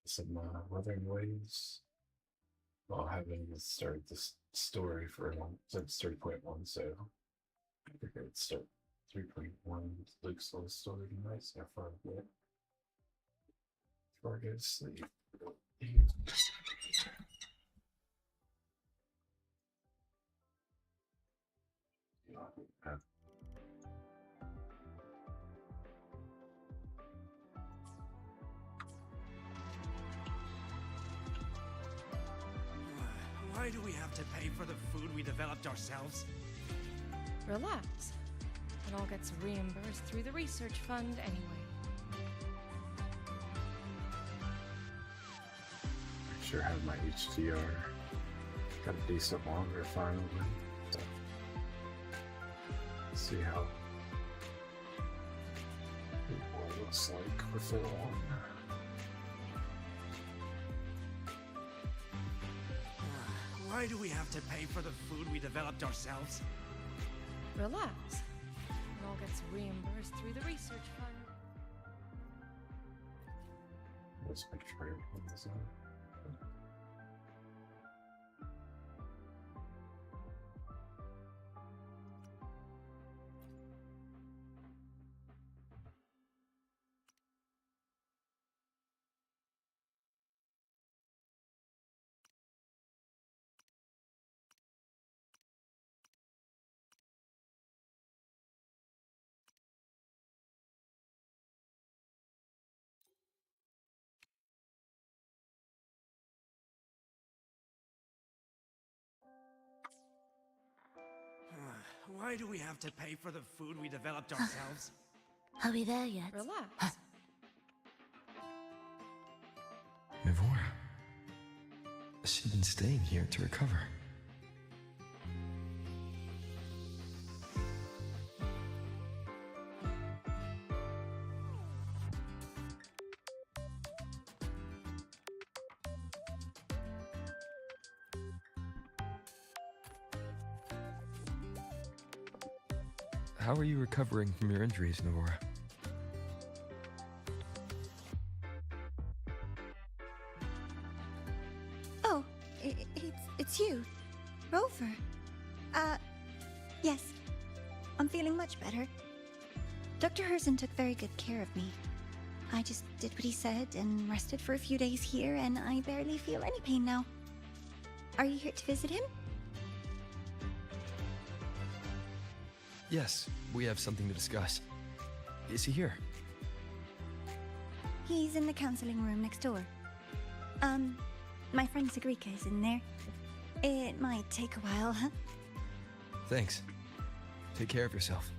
some Wuthering ways while having started this story for since 3.1, so I figured I'd start 3.1 Luke's little story tonight, so far I get before I go to sleep. Why do we have to pay for the food we developed ourselves? Relax. It all gets reimbursed through the research fund anyway. I sure have my HDR. Got a decent longer finally. So see how it looks like with it on. Why do we have to pay for the food we developed ourselves? Relax. It all gets reimbursed through the research fund. Let's make sure everything is on. Why do we have to pay for the food we developed ourselves? Are we there yet? Relax. Mivora. She's been staying here to recover. How are you recovering from your injuries, Mivora? Oh, it's you, Rover. Yes. I'm feeling much better. Dr. Herzen took very good care of me. I just did what he said and rested for a few days here, and I barely feel any pain now. Are you here to visit him? Yes, we have something to discuss. Is he here? He's in the counseling room next door. My friend Sigrika is in there. It might take a while, huh? Thanks. Take care of yourself.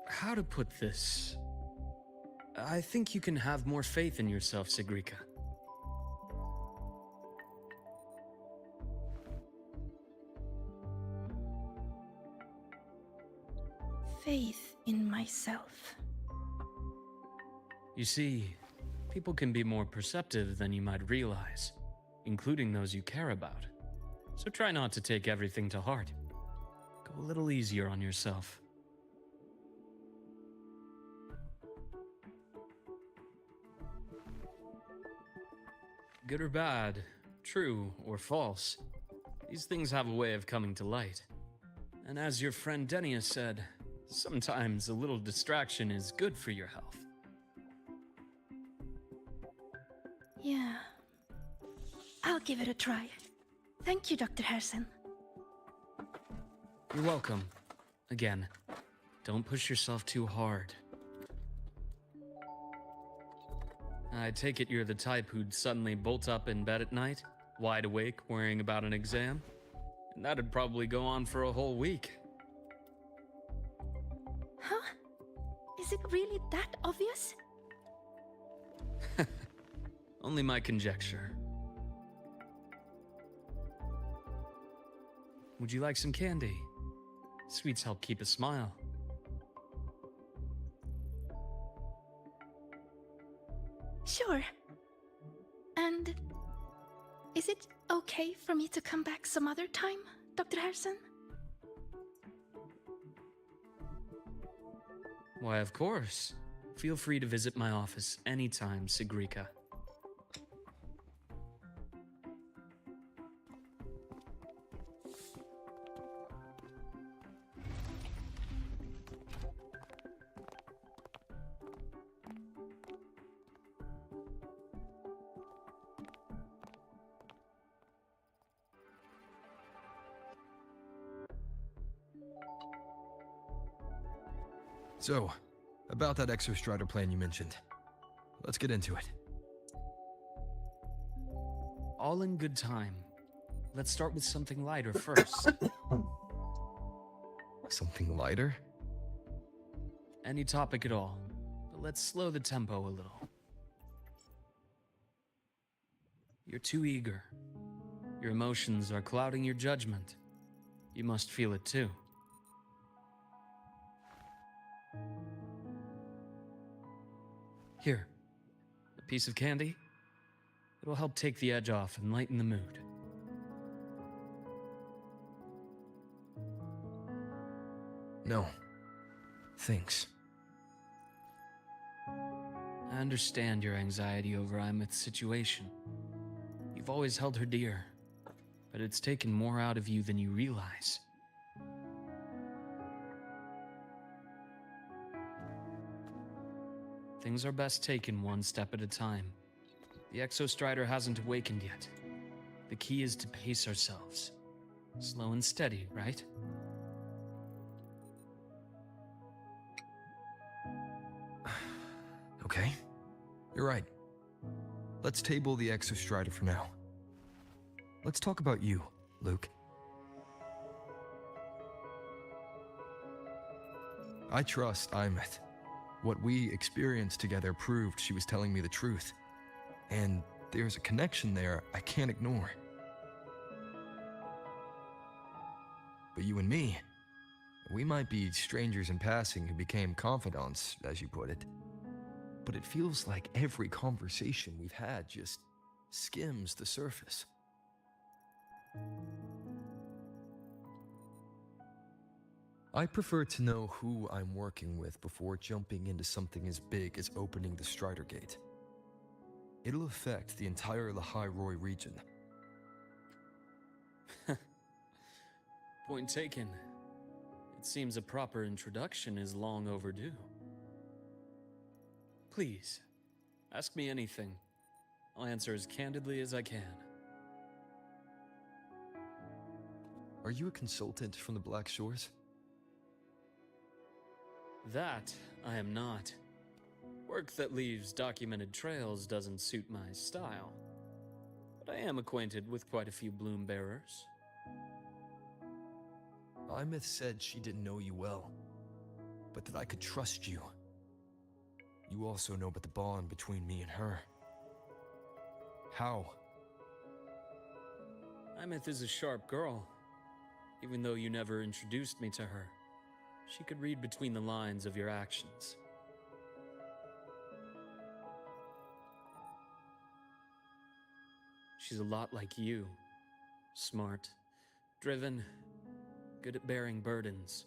How to put this? I think you can have more faith in yourself, Sigrika. Faith in myself. You see, people can be more perceptive than you might realize, including those you care about. So try not to take everything to heart. Go a little easier on yourself. Good or bad, true or false, these things have a way of coming to light. And as your friend Denia said, sometimes a little distraction is good for your health. Yeah. I'll give it a try. Thank you, Dr. Herzen. You're welcome. Again, don't push yourself too hard. I take it you're the type who'd suddenly bolt up in bed at night, wide awake, worrying about an exam? And that'd probably go on for a whole week. Huh? Is it really that obvious? Only my conjecture. Would you like some candy? Sweets help keep a smile. Sure. okay for me to come back some other time, Dr. Harrison? Why, of course. Feel free to visit my office anytime, Sigrika. So, about that Exostrider plan you mentioned. Let's get into it. All in good time. Let's start with something lighter first. Something lighter? Any topic at all, but let's slow the tempo a little. You're too eager. Your emotions are clouding your judgment. You must feel it too. Here, a piece of candy. It'll help take the edge off and lighten the mood. No. Thanks. I understand your anxiety over Imeth's situation. You've always held her dear, but it's taken more out of you than you realize. Things are best taken one step at a time. The Exostrider hasn't awakened yet. The key is to pace ourselves. Slow and steady, right? Okay. You're right. Let's table the Exostrider for now. Let's talk about you, Luuk. I trust Imeth. What we experienced together proved she was telling me the truth. And there's a connection there I can't ignore. But you and me, we might be strangers in passing who became confidants, as you put it. But it feels like every conversation we've had just skims the surface. I prefer to know who I'm working with before jumping into something as big as opening the Strider Gate. It'll affect the entire Lehigh Roy region. Point taken. It seems a proper introduction is long overdue. Please, ask me anything. I'll answer as candidly as I can. Are you a consultant from the Black Shores? That I am not. Work that leaves documented trails doesn't suit my style. But I am acquainted with quite a few bloom bearers. Imeth said she didn't know you well, but that I could trust you. You also know about the bond between me and her. How? Imeth is a sharp girl. Even though you never introduced me to her, she could read between the lines of your actions. She's a lot like you. Smart, driven, good at bearing burdens.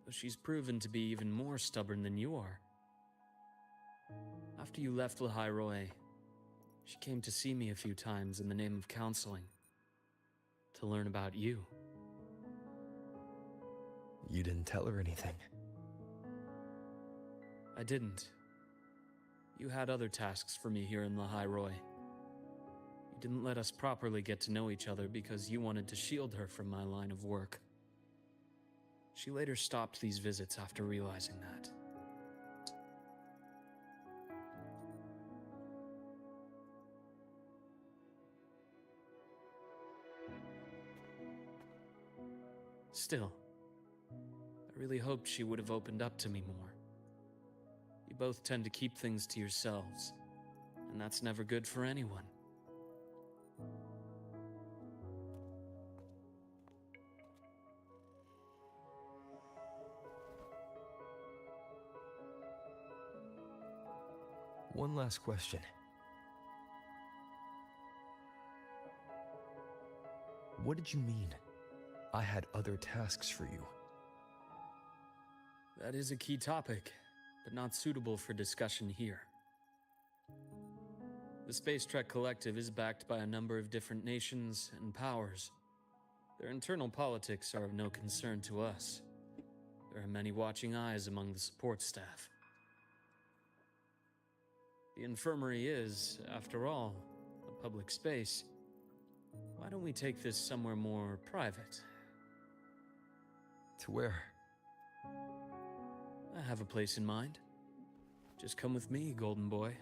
Though she's proven to be even more stubborn than you are. After you left Lehigh Roy, she came to see me a few times in the name of counseling. To learn about you. You didn't tell her anything. I didn't. You had other tasks for me here in Lehigh Roy. You didn't let us properly get to know each other because you wanted to shield her from my line of work. She later stopped these visits after realizing that. Still, I really hoped she would have opened up to me more. You both tend to keep things to yourselves, and that's never good for anyone. One last question. What did you mean? I had other tasks for you. That is a key topic, but not suitable for discussion here. The Space Trek Collective is backed by a number of different nations and powers. Their internal politics are of no concern to us. There are many watching eyes among the support staff. The infirmary is, after all, a public space. Why don't we take this somewhere more private? To where? I have a place in mind. Just come with me, Golden Boy.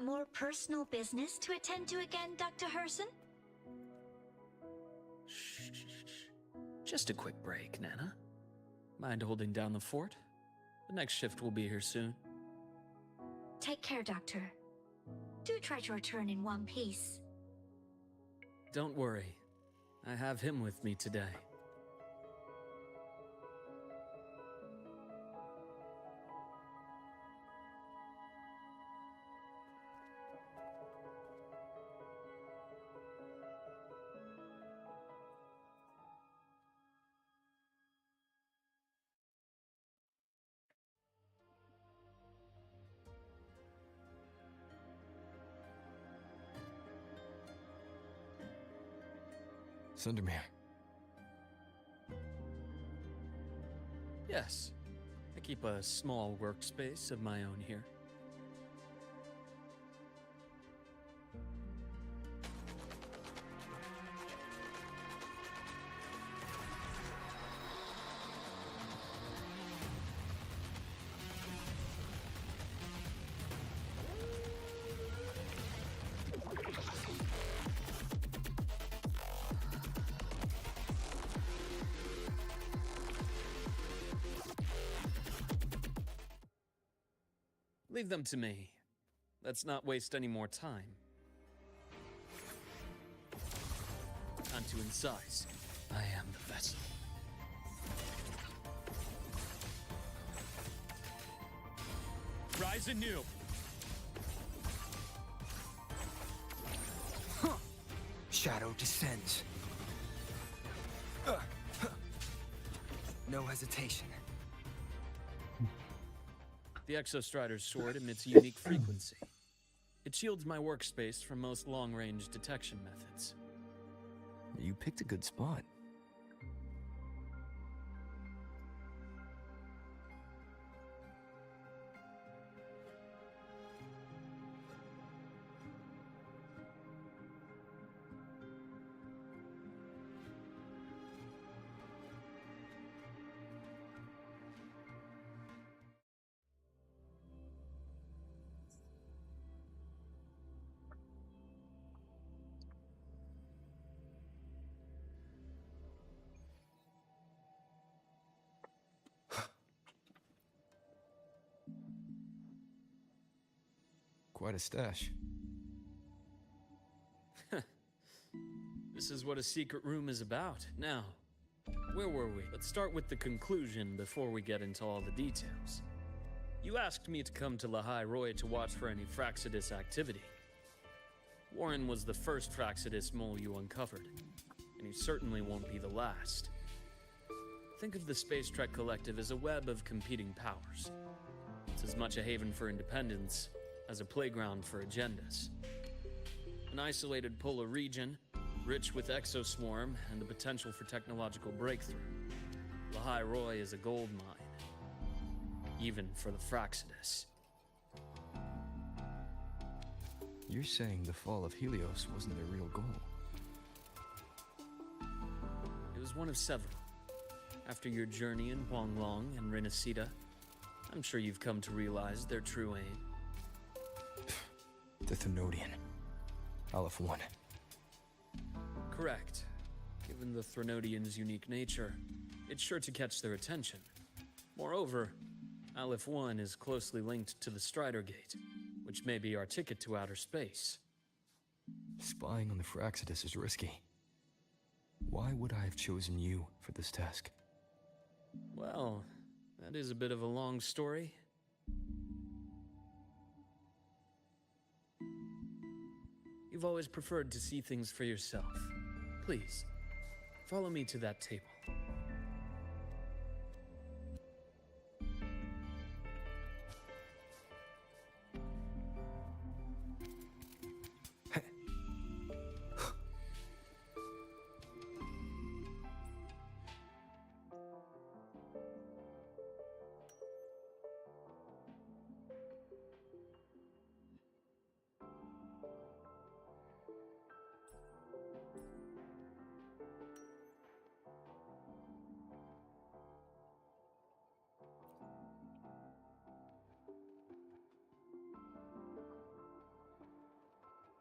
More personal business to attend to again, Dr. Herson? Shh. Just a quick break, Nana. Mind holding down the fort? The next shift will be here soon. Take care, Doctor. Do try to return in one piece. Don't worry. I have him with me today. Sundermere. Yes. I keep a small workspace of my own here. Leave them to me. Let's not waste any more time. Time to incise. I am the vessel. Rise anew. Shadow descends. No hesitation. The Exostrider's sword emits a unique frequency. It shields my workspace from most long-range detection methods. You picked a good spot. Quite a stash. This is what a secret room is about. Now, where were we? Let's start with the conclusion before we get into all the details. You asked me to come to Lahai Roy to watch for any Fraxidus activity. Warren was the first Fraxidus mole you uncovered, and he certainly won't be the last. Think of the Space Trek Collective as a web of competing powers. It's as much a haven for independence as a playground for agendas. An isolated polar region, rich with exoswarm and the potential for technological breakthrough. Lahai Roy is a gold mine, even for the Fraxidus. You're saying the fall of Helios wasn't their real goal? It was one of several. After your journey in Huanglong and Renacida, I'm sure you've come to realize their true aim. The Thenodian. Aleph 1. Correct. Given the Thenodian's unique nature, it's sure to catch their attention. Moreover, Aleph 1 is closely linked to the Strider Gate, which may be our ticket to outer space. Spying on the Fraxidus is risky. Why would I have chosen you for this task? Well, that is a bit of a long story. You've always preferred to see things for yourself. Please, follow me to that table.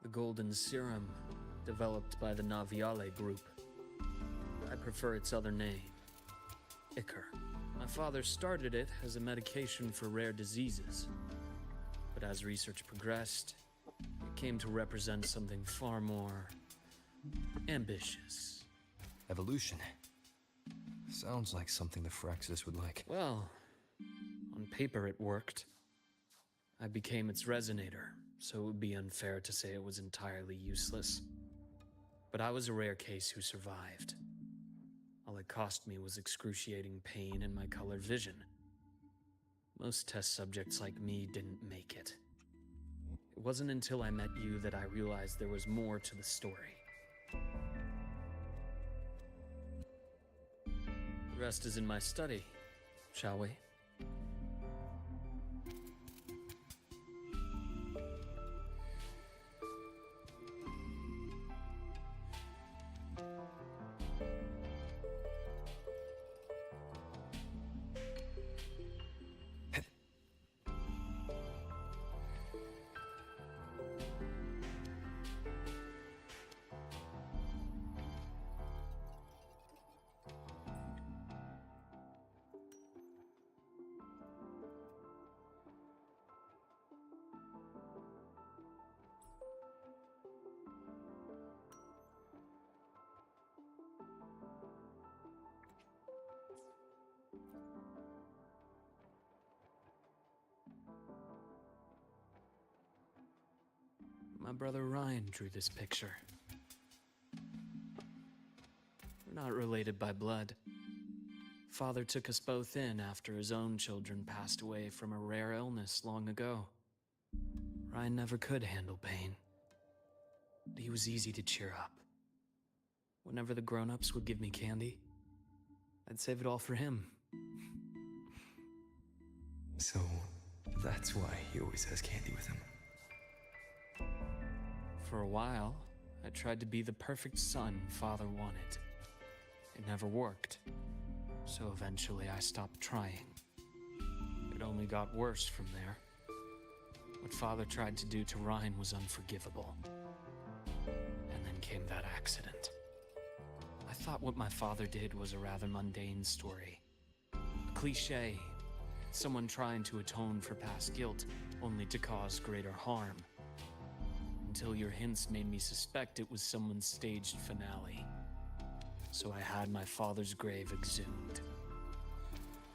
The golden serum, developed by the Naviale group. I prefer its other name, Ichor. My father started it as a medication for rare diseases. But as research progressed, it came to represent something far more ambitious. Evolution. Sounds like something the Phraxis would like. Well, on paper it worked. I became its resonator, so it would be unfair to say it was entirely useless. But I was a rare case who survived. All it cost me was excruciating pain and my colored vision. Most test subjects like me didn't make it. It wasn't until I met you that I realized there was more to the story. The rest is in my study, shall we? My brother Ryan drew this picture. We're not related by blood. Father took us both in after his own children passed away from a rare illness long ago. Ryan never could handle pain. But he was easy to cheer up. Whenever the grown-ups would give me candy, I'd save it all for him. So, that's why he always has candy with him. For a while, I tried to be the perfect son Father wanted. It never worked, so eventually I stopped trying. It only got worse from there. What Father tried to do to Ryan was unforgivable. And then came that accident. I thought what my father did was a rather mundane story. A cliché. Someone trying to atone for past guilt, only to cause greater harm. Until your hints made me suspect it was someone's staged finale. So I had my father's grave exhumed.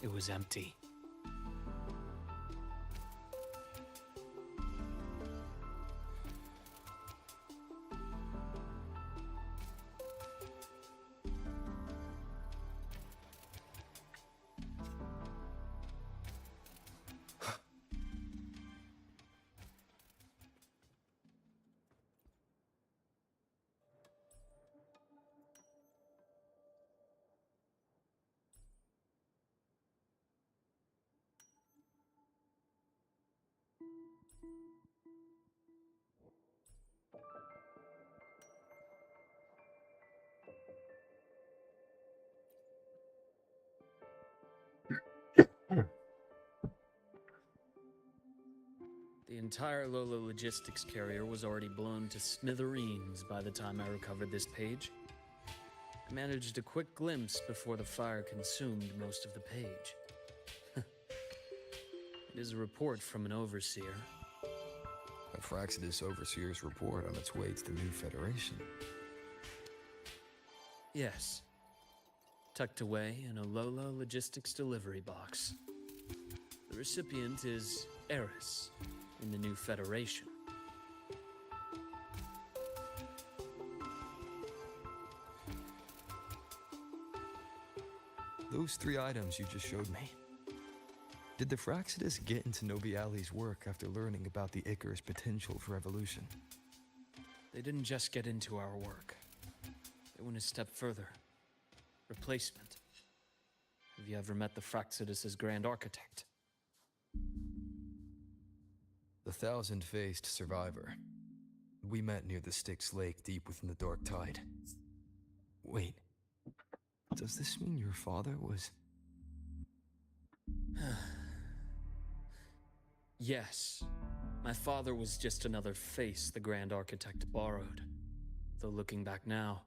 It was empty. The entire Lola logistics carrier was already blown to smithereens by the time I recovered this page. I managed a quick glimpse before the fire consumed most of the page. It is a report from an overseer. A Phraxis overseer's report on its way to the new Federation. Yes. tucked away in a Lola Logistics delivery box. The recipient is Eris in the new Federation. Those 3 items you just showed me. Did the Fraxidus get into Nobiali's work after learning about the Icarus potential for evolution? They didn't just get into our work. They went a step further. Replacement. Have you ever met the Fraxidus' Grand Architect? The thousand-faced survivor. We met near the Styx Lake deep within the Dark Tide. Wait. Does this mean your father was... Yes. My father was just another face the Grand Architect borrowed. Though looking back now,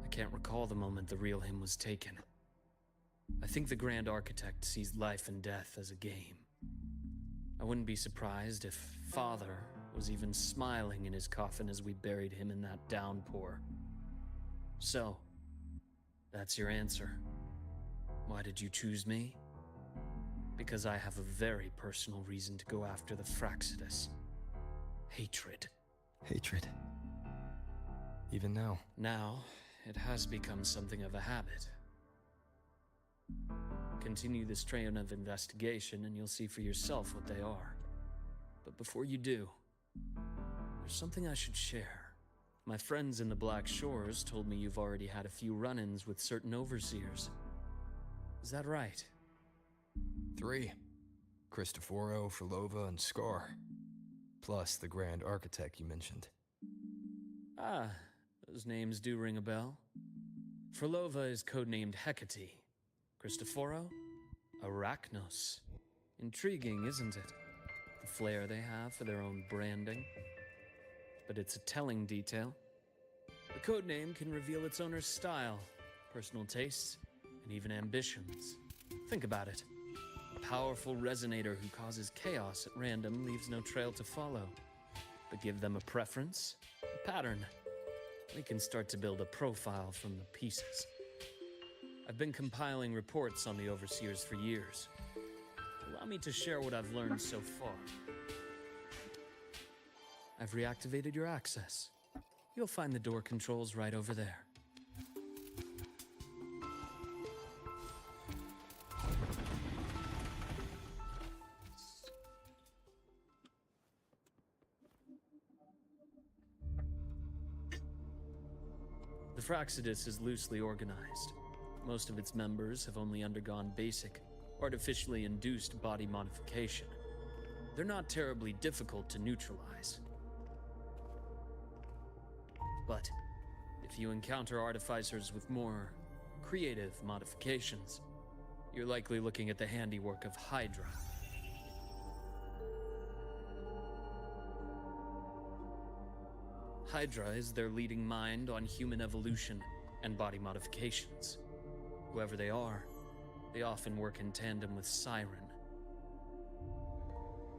I can't recall the moment the real him was taken. I think the Grand Architect sees life and death as a game. I wouldn't be surprised if Father was even smiling in his coffin as we buried him in that downpour. So, that's your answer. Why did you choose me? Because I have a very personal reason to go after the Fraxidus. Hatred. Hatred. Even now. Now, it has become something of a habit. Continue this train of investigation and you'll see for yourself what they are. But before you do, there's something I should share. My friends in the Black Shores told me you've already had a few run-ins with certain overseers. Is that right? 3. Cristoforo, Frolova, and Scar. Plus the Grand Architect you mentioned. Ah, those names do ring a bell. Frolova is codenamed Hecate. Cristoforo? Arachnos. Intriguing, isn't it? The flair they have for their own branding. But it's a telling detail. The codename can reveal its owner's style, personal tastes, and even ambitions. Think about it. A powerful resonator who causes chaos at random leaves no trail to follow. But give them a preference, a pattern. We can start to build a profile from the pieces. I've been compiling reports on the Overseers for years. Allow me to share what I've learned so far. I've reactivated your access. You'll find the door controls right over there. The Fraxidus is loosely organized. Most of its members have only undergone basic, artificially induced body modification. They're not terribly difficult to neutralize. But if you encounter artificers with more creative modifications, you're likely looking at the handiwork of Hydra. Hydra is their leading mind on human evolution and body modifications. Whoever they are, they often work in tandem with Siren.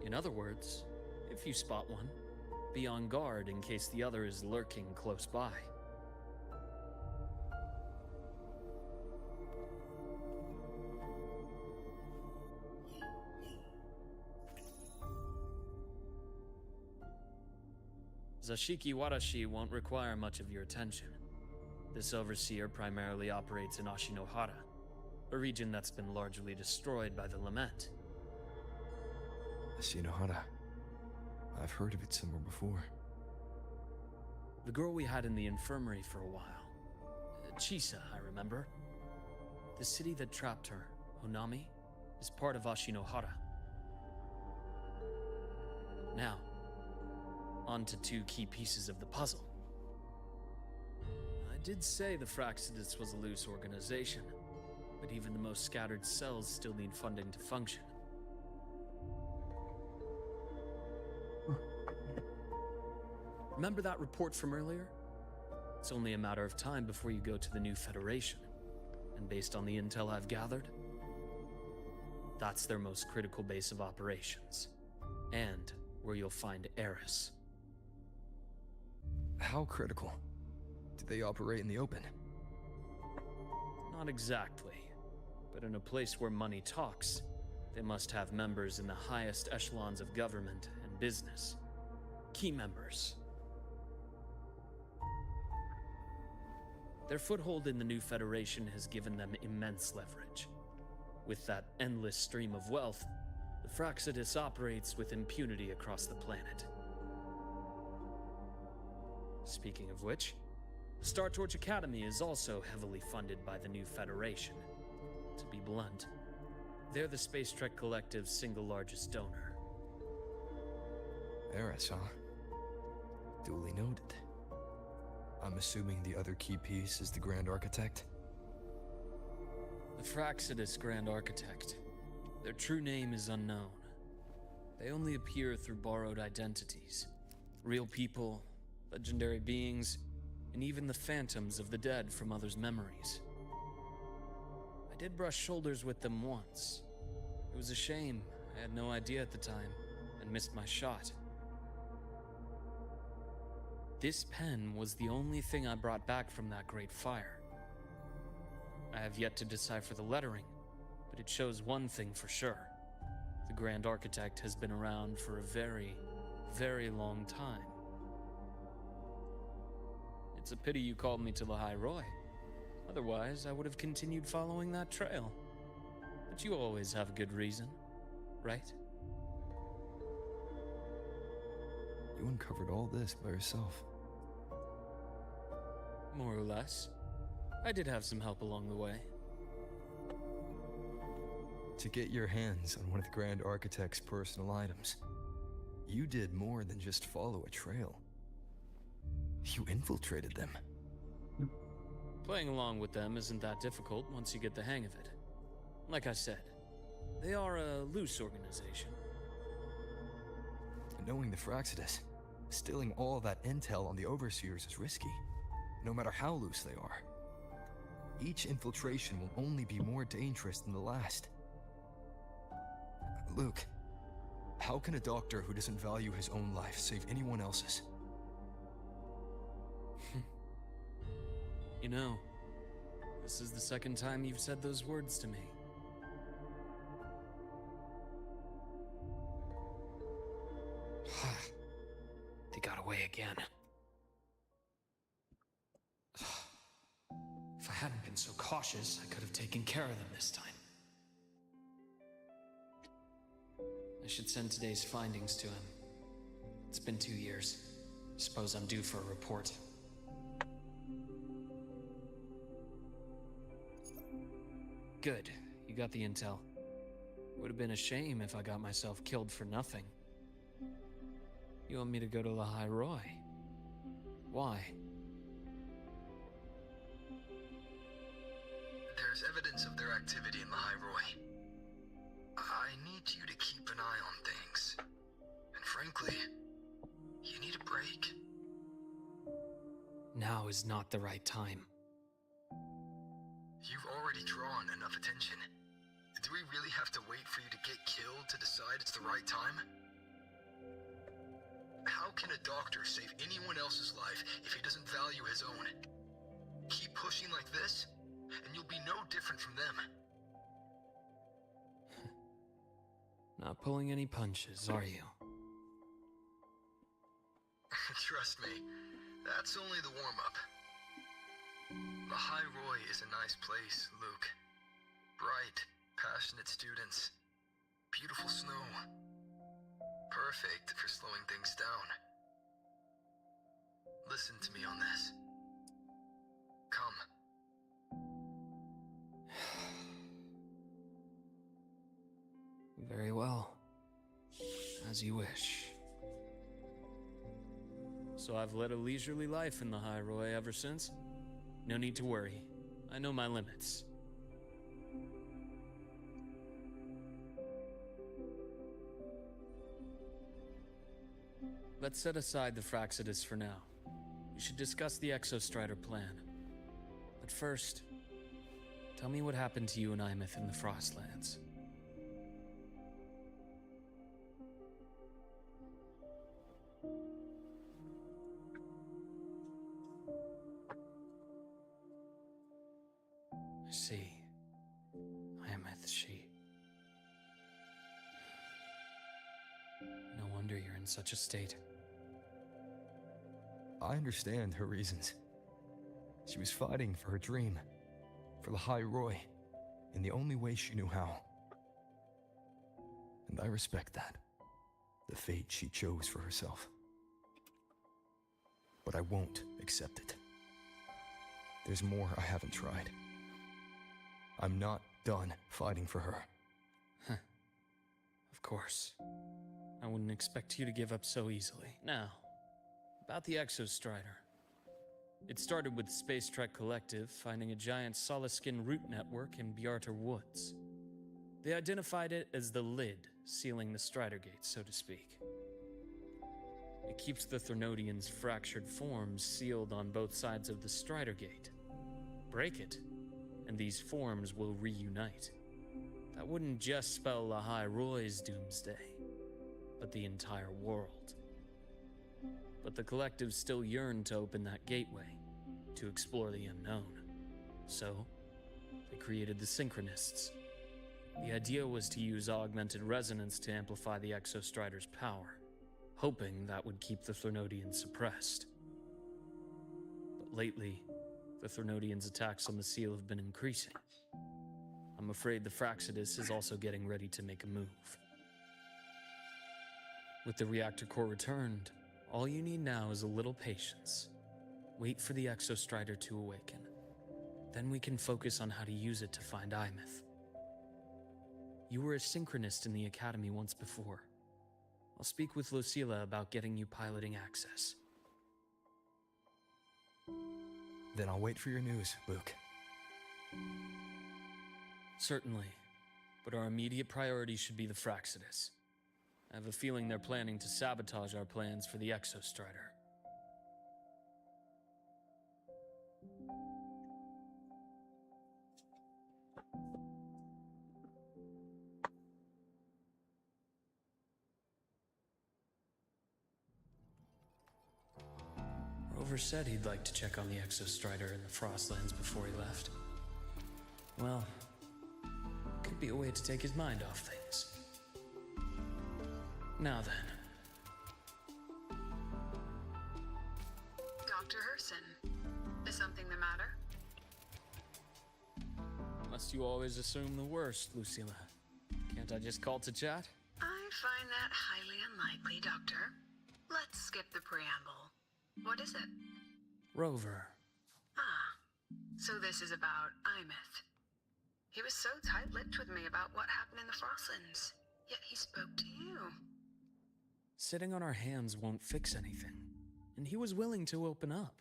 In other words, if you spot one, be on guard in case the other is lurking close by. Zashiki Warashi won't require much of your attention. This overseer primarily operates in Ashinohara, a region that's been largely destroyed by the Lament. Ashinohara. I've heard of it somewhere before. The girl we had in the infirmary for a while. Chisa, I remember. The city that trapped her, Honami, is part of Ashinohara. Now, on to 2 key pieces of the puzzle. I did say the Fraxidus was a loose organization, but even the most scattered cells still need funding to function. Remember that report from earlier? It's only a matter of time before you go to the new Federation. And based on the intel I've gathered, that's their most critical base of operations. And where you'll find Eris. How critical? Do they operate in the open? Not exactly. But in a place where money talks, they must have members in the highest echelons of government and business. Key members. Their foothold in the new Federation has given them immense leverage. With that endless stream of wealth, the Fraxidus operates with impunity across the planet. Speaking of which, the Star Torch Academy is also heavily funded by the new Federation. To be blunt, they're the Space Trek Collective's single largest donor. Eris, huh? Duly noted. I'm assuming the other key piece is the Grand Architect? The Fraxidus Grand Architect. Their true name is unknown. They only appear through borrowed identities. Real people, legendary beings, and even the phantoms of the dead from others' memories. I did brush shoulders with them once. It was a shame. I had no idea at the time, and missed my shot. This pen was the only thing I brought back from that great fire. I have yet to decipher the lettering, but it shows one thing for sure. The Grand Architect has been around for a very, very long time. It's a pity you called me to the High Roy. Otherwise, I would have continued following that trail. But you always have a good reason, right? You uncovered all this by yourself. More or less. I did have some help along the way. To get your hands on one of the Grand Architect's personal items, you did more than just follow a trail. You infiltrated them. Playing along with them isn't that difficult once you get the hang of it. Like I said, they are a loose organization. Knowing the Fraxidus, stealing all that intel on the Overseers is risky, no matter how loose they are. Each infiltration will only be more dangerous than the last. Luuk, how can a doctor who doesn't value his own life save anyone else's? You know, this is the second time you've said those words to me. They got away again. If I hadn't been so cautious, I could have taken care of them this time. I should send today's findings to him. It's been 2 years. Suppose I'm due for a report. Good. You got the intel. Would have been a shame if I got myself killed for nothing. You want me to go to the High Roy? Why? There's evidence of their activity in the High Roy. I need you to keep an eye on things. And frankly, you need a break. Now is not the right time. You've already drawn enough attention. Do we really have to wait for you to get killed to decide it's the right time? How can a doctor save anyone else's life if he doesn't value his own? Keep pushing like this, and you'll be no different from them. Not pulling any punches, are you? Trust me, that's only the warm-up. The High Roy is a nice place, Luuk. Bright, passionate students. Beautiful snow. Perfect for slowing things down. Listen to me on this. Come. Very well. As you wish. So I've led a leisurely life in the High Roy ever since? No need to worry. I know my limits. Let's set aside the Fraxidus for now. We should discuss the Exostrider plan. But first, tell me what happened to you and Imeth in the Frostlands. I see. No wonder you're in such a state. I understand her reasons. She was fighting for her dream, for the High Roy, in the only way she knew how. And I respect that, the fate she chose for herself. But I won't accept it. There's more I haven't tried. I'm not done fighting for her. Of course. I wouldn't expect you to give up so easily. Now, about the Exostrider. It started with Space Trek Collective finding a giant Solaskin root network in Bjarter Woods. They identified it as the lid, sealing the Strider Gate, so to speak. It keeps the Threnodians' fractured forms sealed on both sides of the Strider Gate. Break it, and these forms will reunite. That wouldn't just spell the High Roy's doomsday, but the entire world. But the Collective still yearned to open that gateway, to explore the unknown. So, they created the Synchronists. The idea was to use augmented resonance to amplify the Exostrider's power, hoping that would keep the Threnodians suppressed. But lately, the Threnodians' attacks on the seal have been increasing. I'm afraid the Fraxidus is also getting ready to make a move. With the reactor core returned, all you need now is a little patience. Wait for the Exostrider to awaken. Then we can focus on how to use it to find Imeth. You were a synchronist in the Academy once before. I'll speak with Lucilla about getting you piloting access. Then I'll wait for your news, Luuk. Certainly, but our immediate priority should be the Fraxidus. I have a feeling they're planning to sabotage our plans for the Exostrider. Rover said he'd like to check on the Exostrider in the Frostlands before he left. Well, could be a way to take his mind off things. Now then. Dr. Herson, is something the matter? Must you always assume the worst, Lucilla? Can't I just call to chat? I find that highly unlikely, Doctor. Let's skip the preamble. What is it? Rover. Ah, so this is about Imeth. He was so tight-lipped with me about what happened in the Frostlands, yet he spoke to you. Sitting on our hands won't fix anything, and he was willing to open up.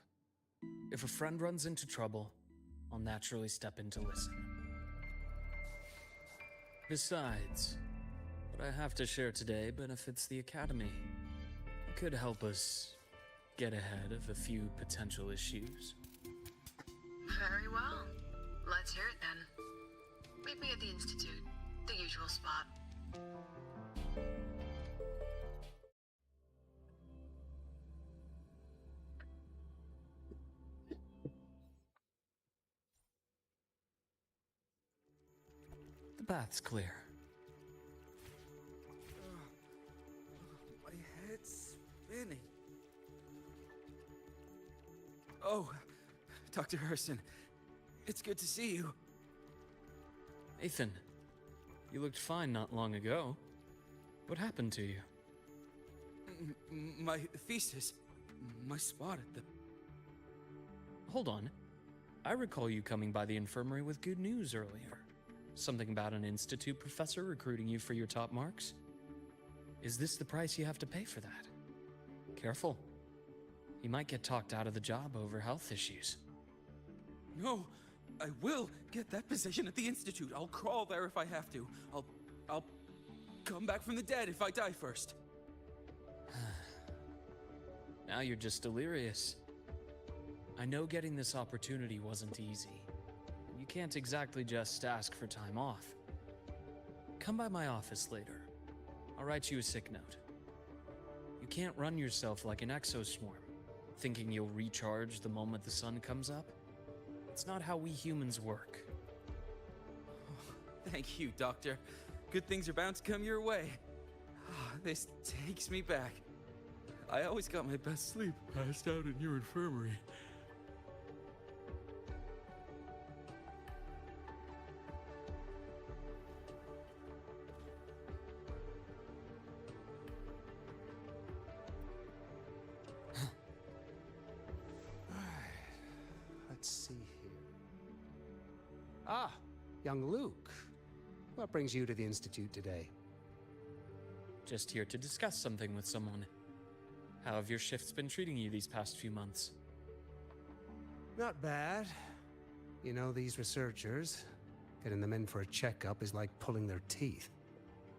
If a friend runs into trouble, I'll naturally step in to listen. Besides, what I have to share today benefits the Academy. It could help us get ahead of a few potential issues. Very well. Let's hear it then. Meet me at the Institute, the usual spot. The bath's clear. My head's spinning. Oh, Dr. Herson, it's good to see you. Ethan, you looked fine not long ago. What happened to you? My thesis, my spot at the... Hold on. I recall you coming by the infirmary with good news earlier. Something about an institute professor recruiting you for your top marks? Is this the price you have to pay for that? Careful. You might get talked out of the job over health issues. No, I will get that position at the Institute. I'll crawl there if I have to. I'll come back from the dead if I die first. Now you're just delirious. I know getting this opportunity wasn't easy. You can't exactly just ask for time off. Come by my office later. I'll write you a sick note. You can't run yourself like an exoswarm, thinking you'll recharge the moment the sun comes up. It's not how we humans work. Thank you, Doctor. Good things are bound to come your way. This takes me back. I always got my best sleep passed out in your infirmary. Let's see here. Ah, young Luke. What brings you to the Institute today? Just here to discuss something with someone. How have your shifts been treating you these past few months? Not bad. You know, these researchers, getting them in for a checkup is like pulling their teeth.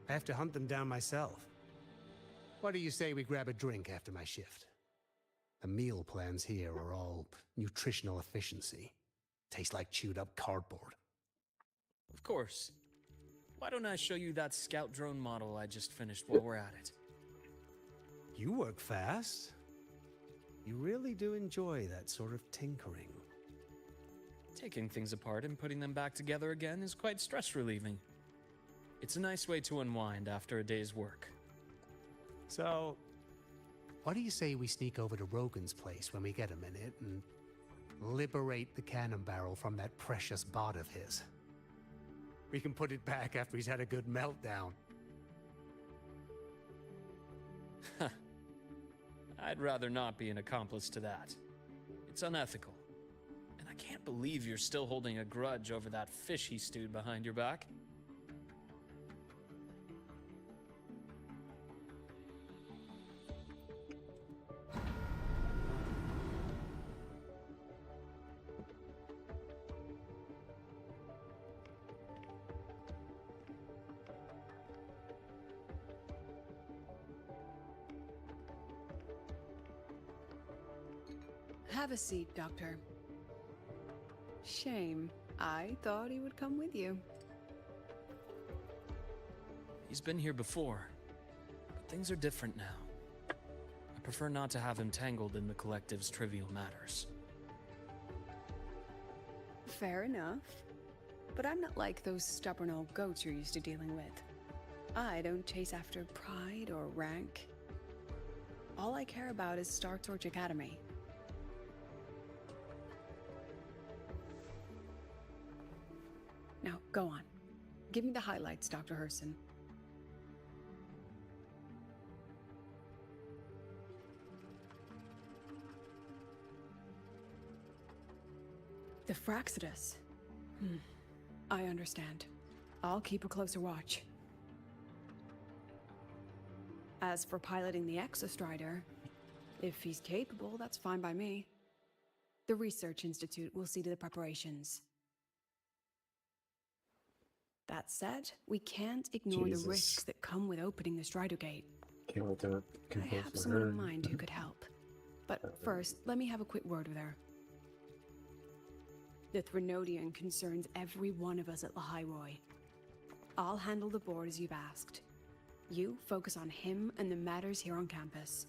I have to hunt them down myself. What do you say we grab a drink after my shift? The meal plans here are all nutritional efficiency. Taste like chewed up cardboard. Of course. Why don't I show you that scout drone model I just finished while we're at it? You work fast. You really do enjoy that sort of tinkering. Taking things apart and putting them back together again is quite stress relieving. It's a nice way to unwind after a day's work. So, what do you say we sneak over to Rogan's place when we get a minute and liberate the cannon barrel from that precious bot of his? We can put it back after he's had a good meltdown. I'd rather not be an accomplice to that. It's unethical. And I can't believe you're still holding a grudge over that fish he stewed behind your back. Have a seat, Doctor. Shame. I thought he would come with you. He's been here before, but things are different now. I prefer not to have him tangled in the collective's trivial matters. Fair enough. But I'm not like those stubborn old goats you're used to dealing with. I don't chase after pride or rank. All I care about is Star Torch Academy. Now, go on. Give me the highlights, Dr. Herson. The Fraxidus. I understand. I'll keep a closer watch. As for piloting the Exostrider, if he's capable, that's fine by me. The Research Institute will see to the preparations. That said, we can't ignore the risks that come with opening the Strider Gate. Can't let that I have someone in mind who could help. But first, let me have a quick word with her. The Threnodian concerns every one of us at Lahairoi. I'll handle the board as you've asked. You focus on him and the matters here on campus.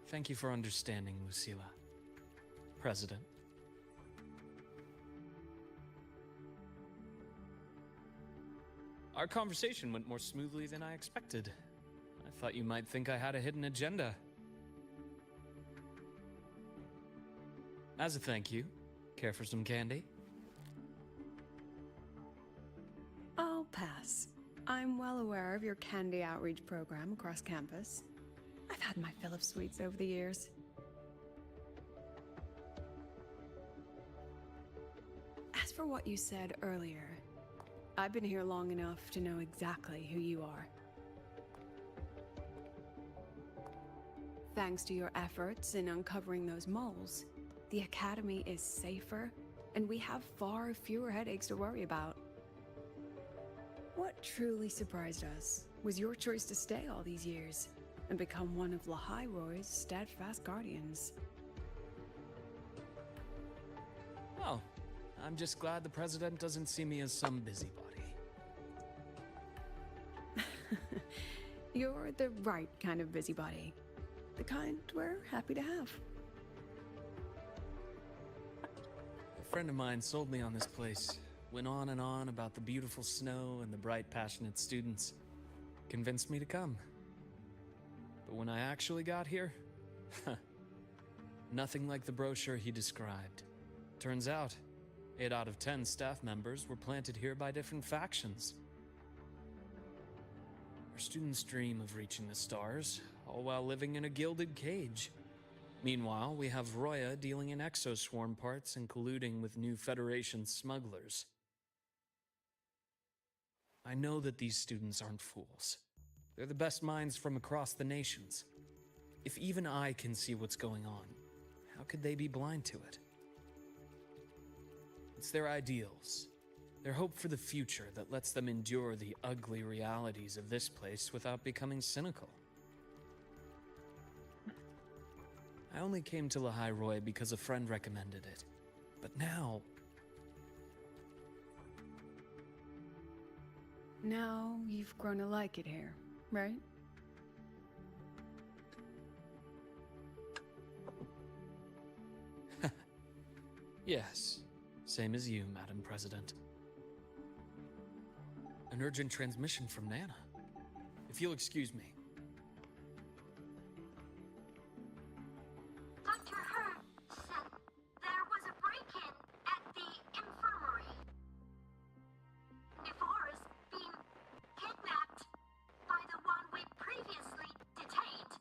Thank you for understanding, Lucilla. President. Our conversation went more smoothly than I expected. I thought you might think I had a hidden agenda. As a thank you, care for some candy? I'll pass. I'm well aware of your candy outreach program across campus. I've had my fill of sweets over the years. As for what you said earlier, I've been here long enough to know exactly who you are. Thanks to your efforts in uncovering those moles, the Academy is safer, and we have far fewer headaches to worry about. What truly surprised us was your choice to stay all these years and become one of Lahairoi's steadfast guardians. Well, I'm just glad the President doesn't see me as some busybody. You're the right kind of busybody. The kind we're happy to have. A friend of mine sold me on this place. Went on and on about the beautiful snow and the bright, passionate students. convinced me to come. But when I actually got here, nothing like the brochure he described. Turns out, 8 out of 10 staff members were planted here by different factions. Our students dream of reaching the stars, all while living in a gilded cage. Meanwhile, we have Roya dealing in exoswarm parts and colluding with new Federation smugglers. I know that these students aren't fools. They're the best minds from across the nations. If even I can see what's going on, how could they be blind to it? It's their ideals, their hope for the future that lets them endure the ugly realities of this place without becoming cynical. I only came to Lahai Roy because a friend recommended it. But now... Now you've grown to like it here, right? Yes, same as you, Madam President. An urgent transmission from Nana. If you'll excuse me. Dr. Hurd said there was a break-in at the infirmary. Nevora's being kidnapped by the one we previously detained,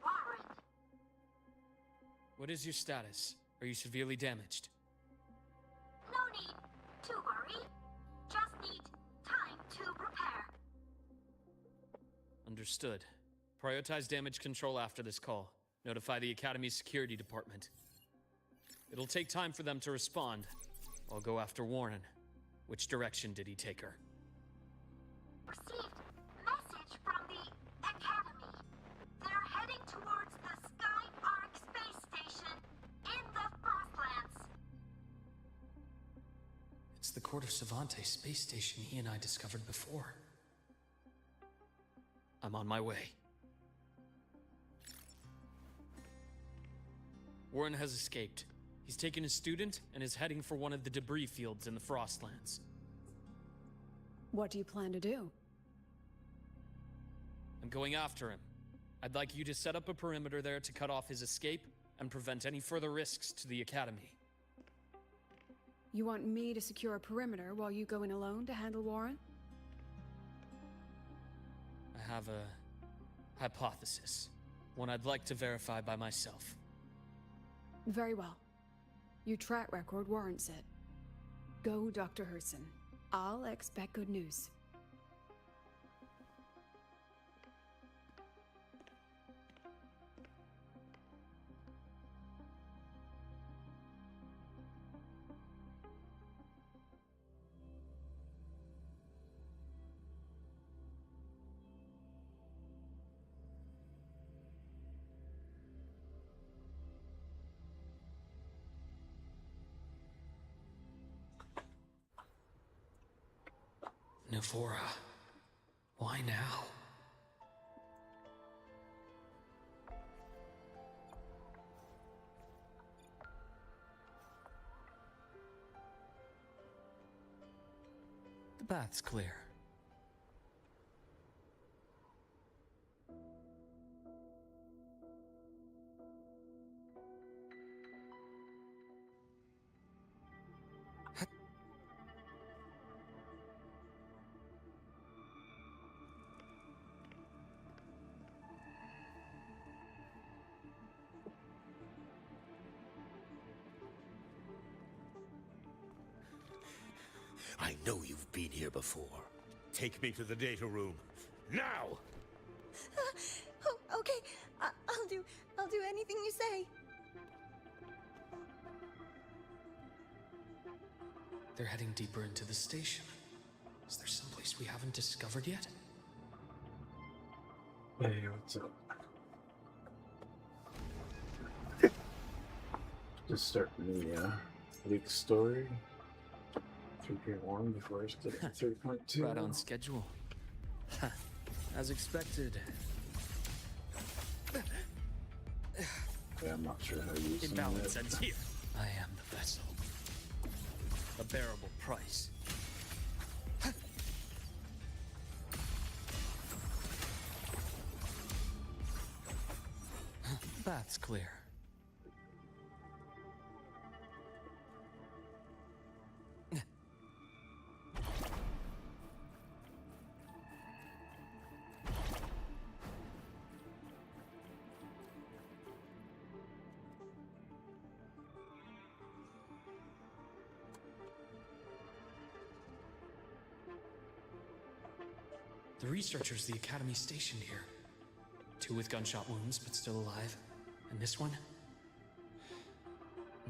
Warren. What is your status? Are you severely damaged? No need to worry. Just need time to repair. Understood. Prioritize damage control after this call. Notify the Academy's security department. It'll take time for them to respond. I'll go after Warren. Which direction did he take her? Received message from the Academy. They're heading towards the Sky Arc space station in the Frostlands. It's the Court of Savante space station he and I discovered before. I'm on my way. Warren has escaped. He's taken a student and is heading for one of the debris fields in the Frostlands. What do you plan to do? I'm going after him. I'd like you to set up a perimeter there to cut off his escape and prevent any further risks to the Academy. You want me to secure a perimeter while you go in alone to handle Warren? I have a hypothesis. One I'd like to verify by myself. Very well. Your track record warrants it. Go, Dr. Herson. I'll expect good news. Nevora, why now? The bath's clear. I know you've been here before. Take me to the data room. Now! Oh, okay. I'll do anything you say. They're heading deeper into the station. Is there someplace we haven't discovered yet? Hey, what's up? Just starting the Luuk story. 3.1 before I get to 3.2. Right on schedule. As expected. Yeah, I'm not sure how to use them Imbalance yet. ends here. I am the vessel. A bearable price. path's clear. The researchers the Academy stationed here. 2 with gunshot wounds, but still alive. And this one?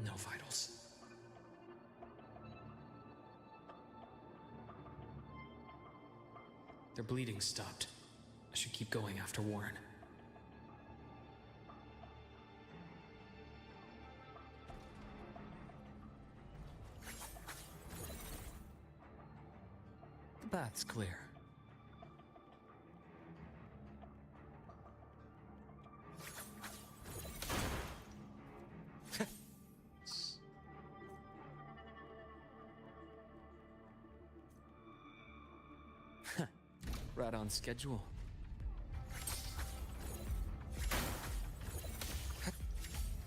No vitals. Their bleeding stopped. I should keep going after Warren. The path's clear. Right on schedule.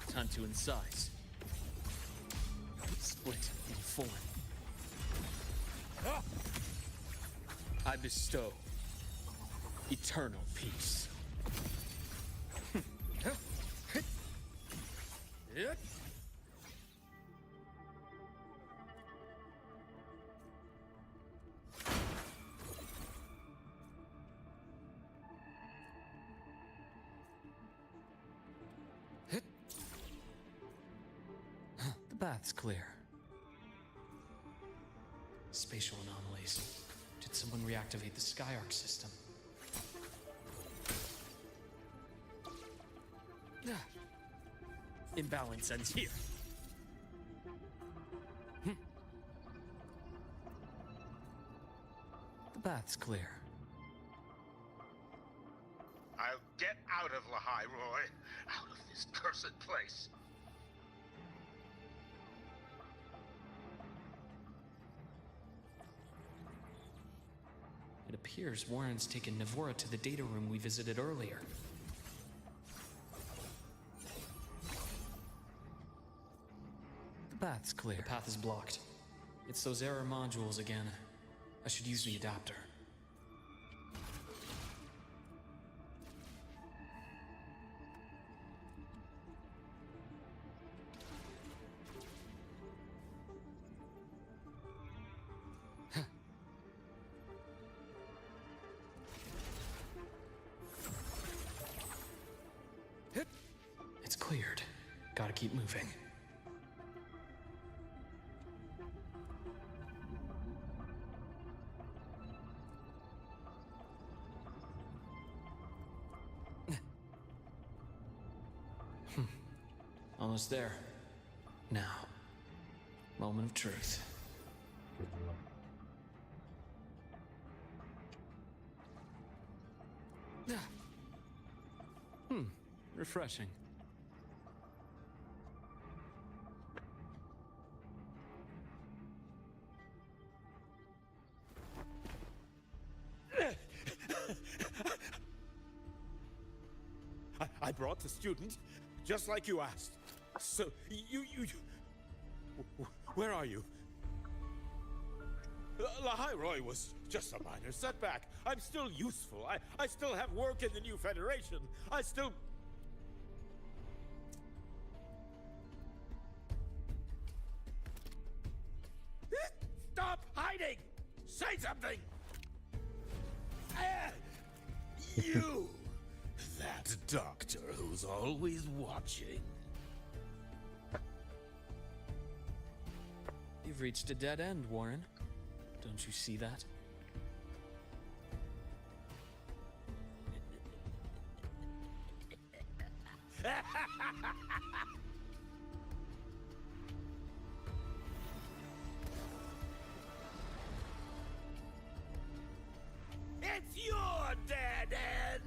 Time to incise. Split and form. I bestow eternal peace. The path's clear. Spatial anomalies. Did someone reactivate the Skyarc system? Imbalance ends here. The path's clear. I'll get out of Lahai, Roy. Out of this cursed place. It appears Warren's taken Navora to the data room we visited earlier. The path's clear. The path is blocked. It's those error modules again. I should use the adapter. It's cleared. Gotta keep moving. Almost there. Now, moment of truth. Good luck. Refreshing. I brought the student, just like you asked. So, you... Where are you? Lahai Roy was just a minor setback. I'm still useful. I still have work in the new Federation. I still... Stop hiding! Say something! You! That doctor who's always watching. You've reached a dead end, Warren. Don't you see that? It's your dead end!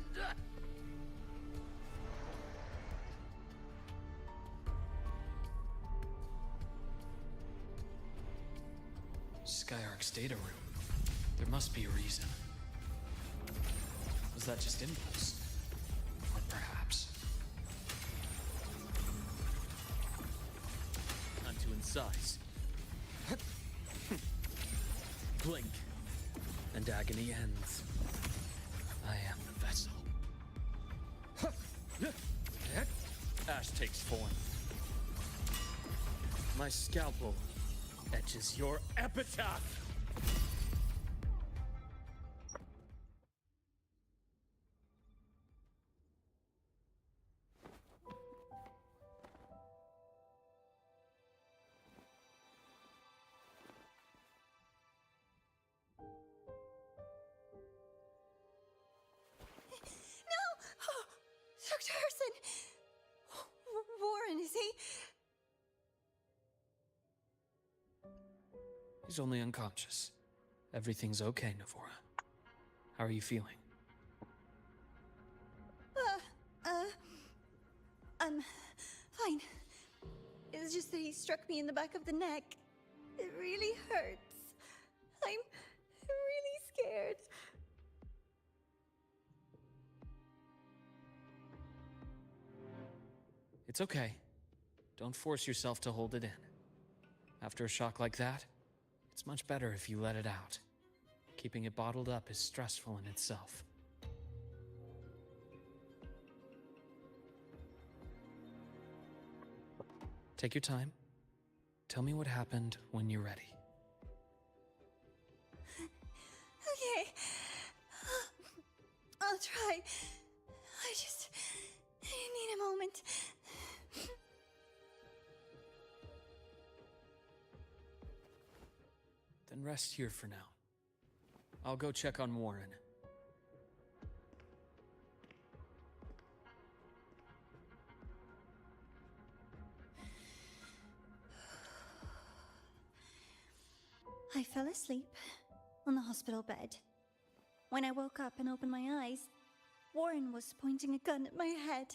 Skyarc's data room. There must be a reason. Was that just impulse? Or perhaps... size. Blink, and agony ends. I am the vessel. Ash takes form. My scalpel etches your epitaph! Dr. Harrison! Warren, is he? He's only unconscious. Everything's okay, Navora. How are you feeling? I'm fine. It's just that he struck me in the back of the neck. It really hurts. I'm really scared. It's okay. Don't force yourself to hold it in. After a shock like that, it's much better if you let it out. Keeping it bottled up is stressful in itself. Take your time. Tell me what happened when you're ready. Okay. I'll try. I need a moment. Then rest here for now. I'll go check on Warren. I fell asleep on the hospital bed. When I woke up and opened my eyes, Warren was pointing a gun at my head.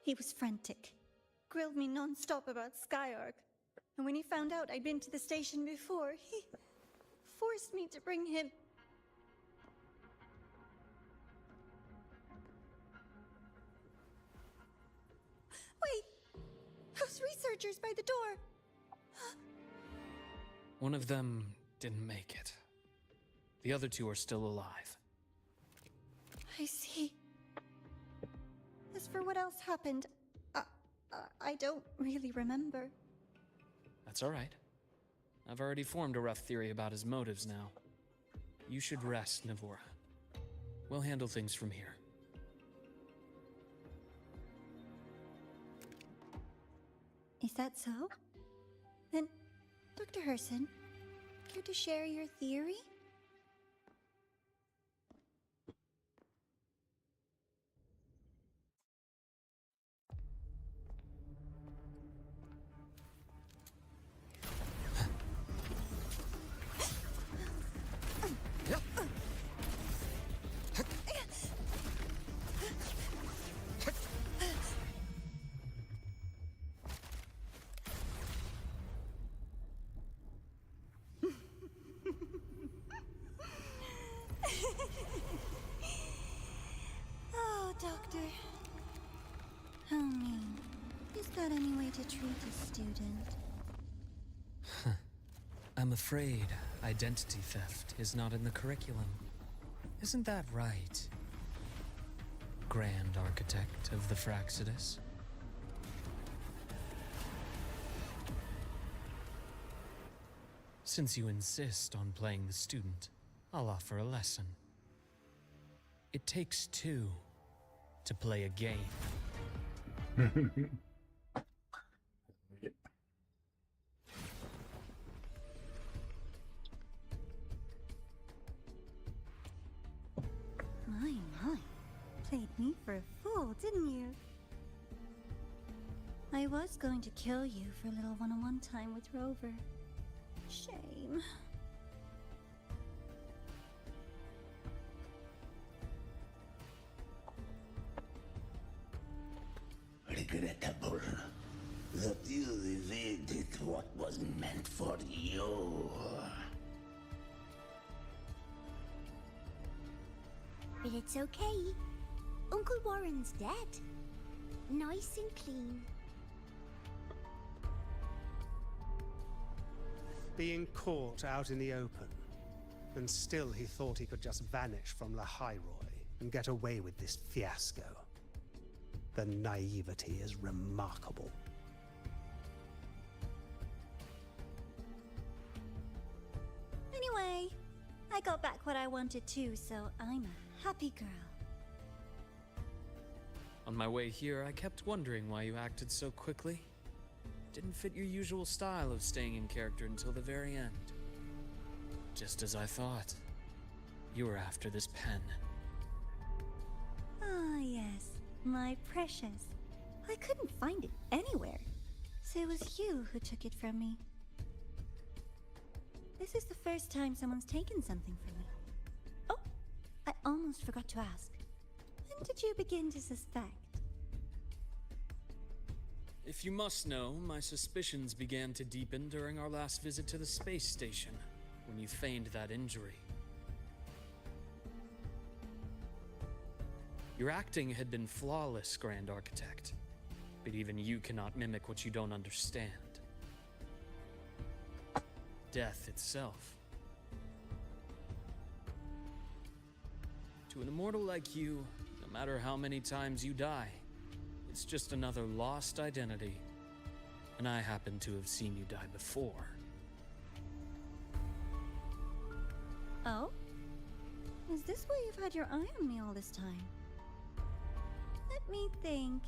He was frantic, grilled me non-stop about Skyark, and when he found out I'd been to the station before, he forced me to bring him. Wait! Those researchers by the door! One of them didn't make it. The other two are still alive. I see. As for what else happened, I don't really remember. That's all right. I've already formed a rough theory about his motives now. You should rest, Navora. We'll handle things from here. Is that so? Then, Dr. Herson, care to share your theory? Oh, Doctor. How mean. Is that any way to treat a student? I'm afraid identity theft is not in the curriculum. Isn't that right, Grand Architect of the Fraxidus? Since you insist on playing the student, I'll offer a lesson. It takes two to play a game. My. Played me for a fool, didn't you? I was going to kill you for a little one-on-one time with Rover. Shame. Regrettable that you evaded what was meant for you. But it's okay. Uncle Warren's dead. Nice and clean. Being caught out in the open. And still he thought he could just vanish from Lahairoi and get away with this fiasco. The naivety is remarkable. Anyway, I got back what I wanted too, so I'm a happy girl. On my way here, I kept wondering why you acted so quickly. Didn't fit your usual style of staying in character until the very end. Just as I thought. You were after this pen. Ah, yes, my precious. I couldn't find it anywhere, so it was you who took it from me. This is the first time someone's taken something from me. Oh, I almost forgot to ask. When did you begin to suspect? If you must know, my suspicions began to deepen during our last visit to the space station, when you feigned that injury. Your acting had been flawless, Grand Architect, but even you cannot mimic what you don't understand. Death itself. To an immortal like you, no matter how many times you die, it's just another lost identity. And I happen to have seen you die before. Oh? Is this why you've had your eye on me all this time? Let me think.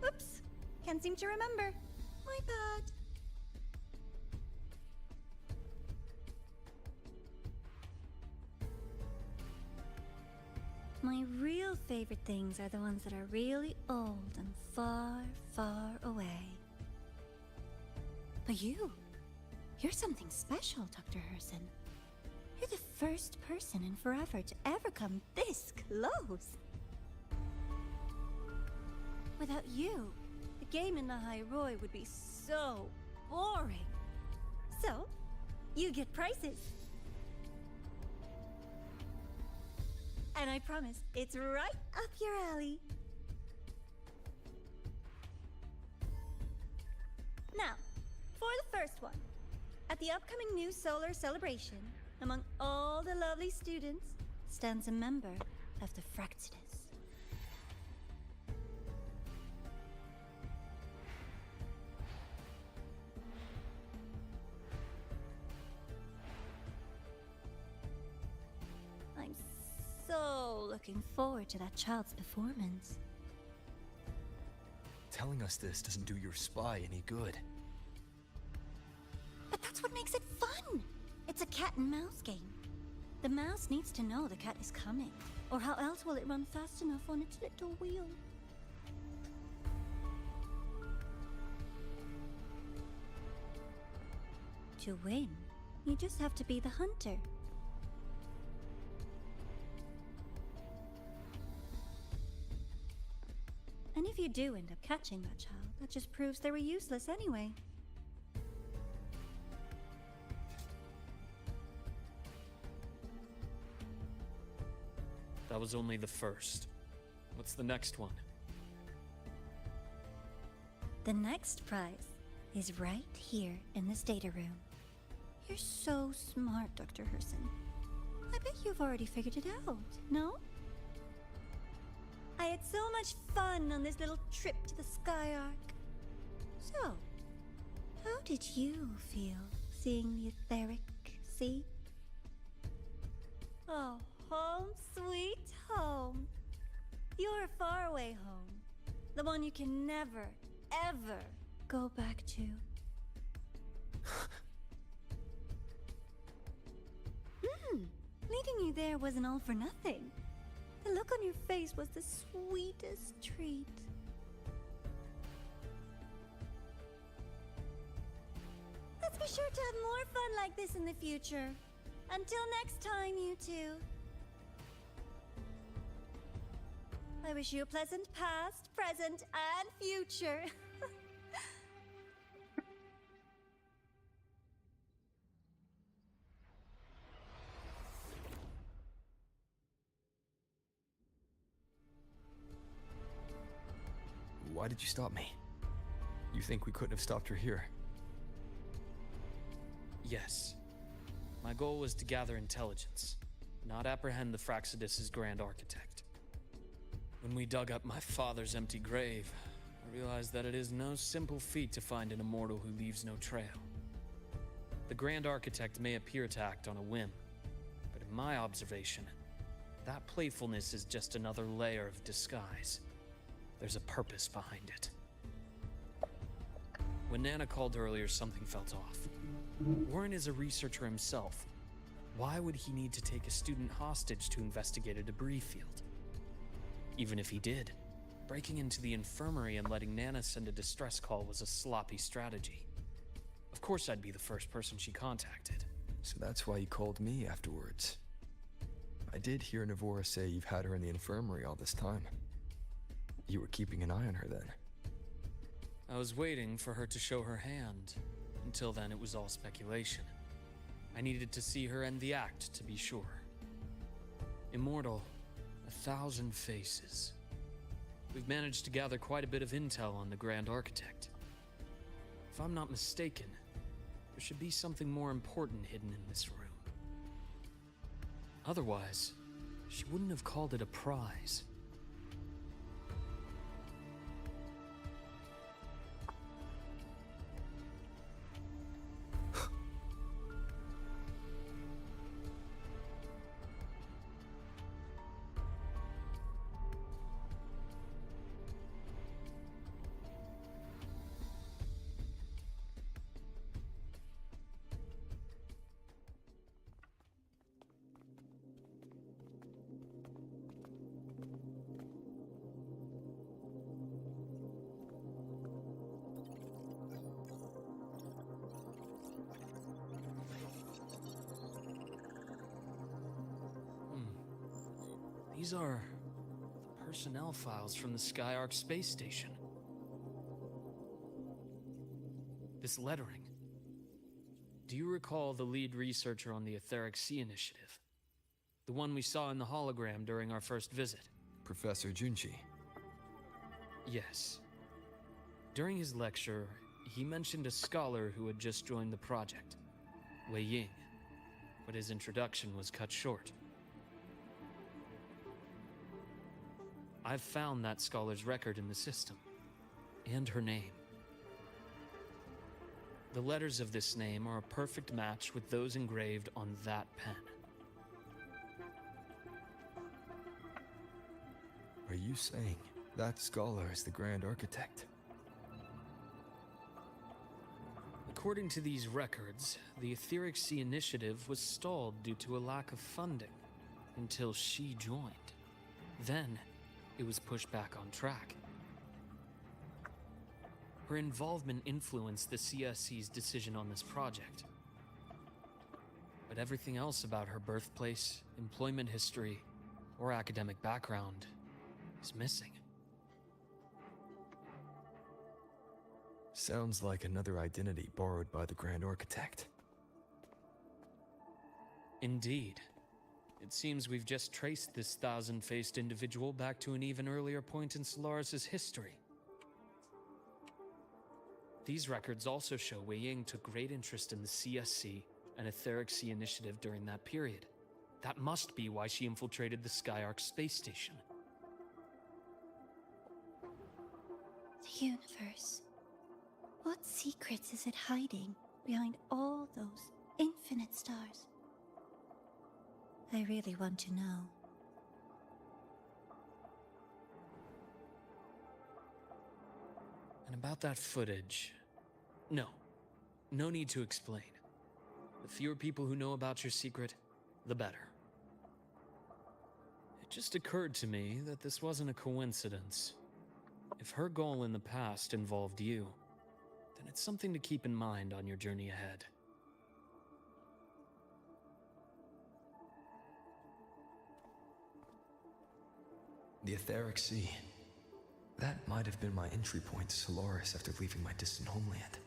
Oops. Can't seem to remember. My bad. My real favorite things are the ones that are really old and far, far away. But you're something special, Dr. Herson. You're the first person in forever to ever come this close. Without you, the game in Lahairoi would be so boring. So, you get prizes. And I promise, it's right up your alley. Now, for the first one. At the upcoming new solar celebration, among all the lovely students, stands a member of the Fractidus. I'm so looking forward to that child's performance. Telling us this doesn't do your spy any good. But that's what makes it fun! It's a cat and mouse game. The mouse needs to know the cat is coming, or how else will it run fast enough on its little wheel? To win, you just have to be the hunter. And if you do end up catching that child, that just proves they were useless anyway. That was only the first. What's the next one? The next prize is right here in this data room. You're so smart, Dr. Herson. I bet you've already figured it out, no? I had so much fun on this little trip to the Sky Arc. So, how did you feel seeing the etheric sea? Oh, home sweet home. Your faraway home. The one you can never, ever go back to. Leading you there wasn't all for nothing. The look on your face was the sweetest treat. Let's be sure to have more fun like this in the future. Until next time, you two. I wish you a pleasant past, present, and future. why did you stop me? You think we couldn't have stopped her here? Yes. My goal was to gather intelligence, not apprehend the Fraxidus' Grand Architect. When we dug up my father's empty grave, I realized that it is no simple feat to find an immortal who leaves no trail. The Grand Architect may appear to act on a whim, but in my observation, that playfulness is just another layer of disguise. There's a purpose behind it. When Nana called earlier, something felt off. Warren is a researcher himself. Why would he need to take a student hostage to investigate a debris field? Even if he did, breaking into the infirmary and letting Nana send a distress call was a sloppy strategy. Of course I'd be the first person she contacted. So that's why you called me afterwards. I did hear Navora say you've had her in the infirmary all this time. You were keeping an eye on her then. I was waiting for her to show her hand. Until then, it was all speculation. I needed to see her end the act to be sure. Immortal, 1,000 faces. We've managed to gather quite a bit of intel on the Grand Architect. If I'm not mistaken, there should be something more important hidden in this room. Otherwise, she wouldn't have called it a prize. These are the personnel files from the Skyark space station. This lettering. Do you recall the lead researcher on the Etheric Sea Initiative? The one we saw in the hologram during our first visit? Professor Junchi. Yes. During his lecture, he mentioned a scholar who had just joined the project, Wei Ying, but his introduction was cut short. I've found that scholar's record in the system, and her name. The letters of this name are a perfect match with those engraved on that pen. Are you saying that scholar is the Grand Architect? According to these records, the Etheric Sea Initiative was stalled due to a lack of funding until she joined. Then, it was pushed back on track. Her involvement influenced the CSC's decision on this project. But everything else about her birthplace, employment history, or academic background is missing. Sounds like another identity borrowed by the Grand Architect. Indeed. It seems we've just traced this 1,000-faced individual back to an even earlier point in Solaris' history. These records also show Wei Ying took great interest in the CSC and Etheric Sea Initiative during that period. That must be why she infiltrated the Skyark space station. The universe. What secrets is it hiding behind all those infinite stars? I really want to know. And about that footage... No need to explain. The fewer people who know about your secret, the better. It just occurred to me that this wasn't a coincidence. If her goal in the past involved you, then it's something to keep in mind on your journey ahead. The Etheric Sea. That might have been my entry point to Solaris after leaving my distant homeland.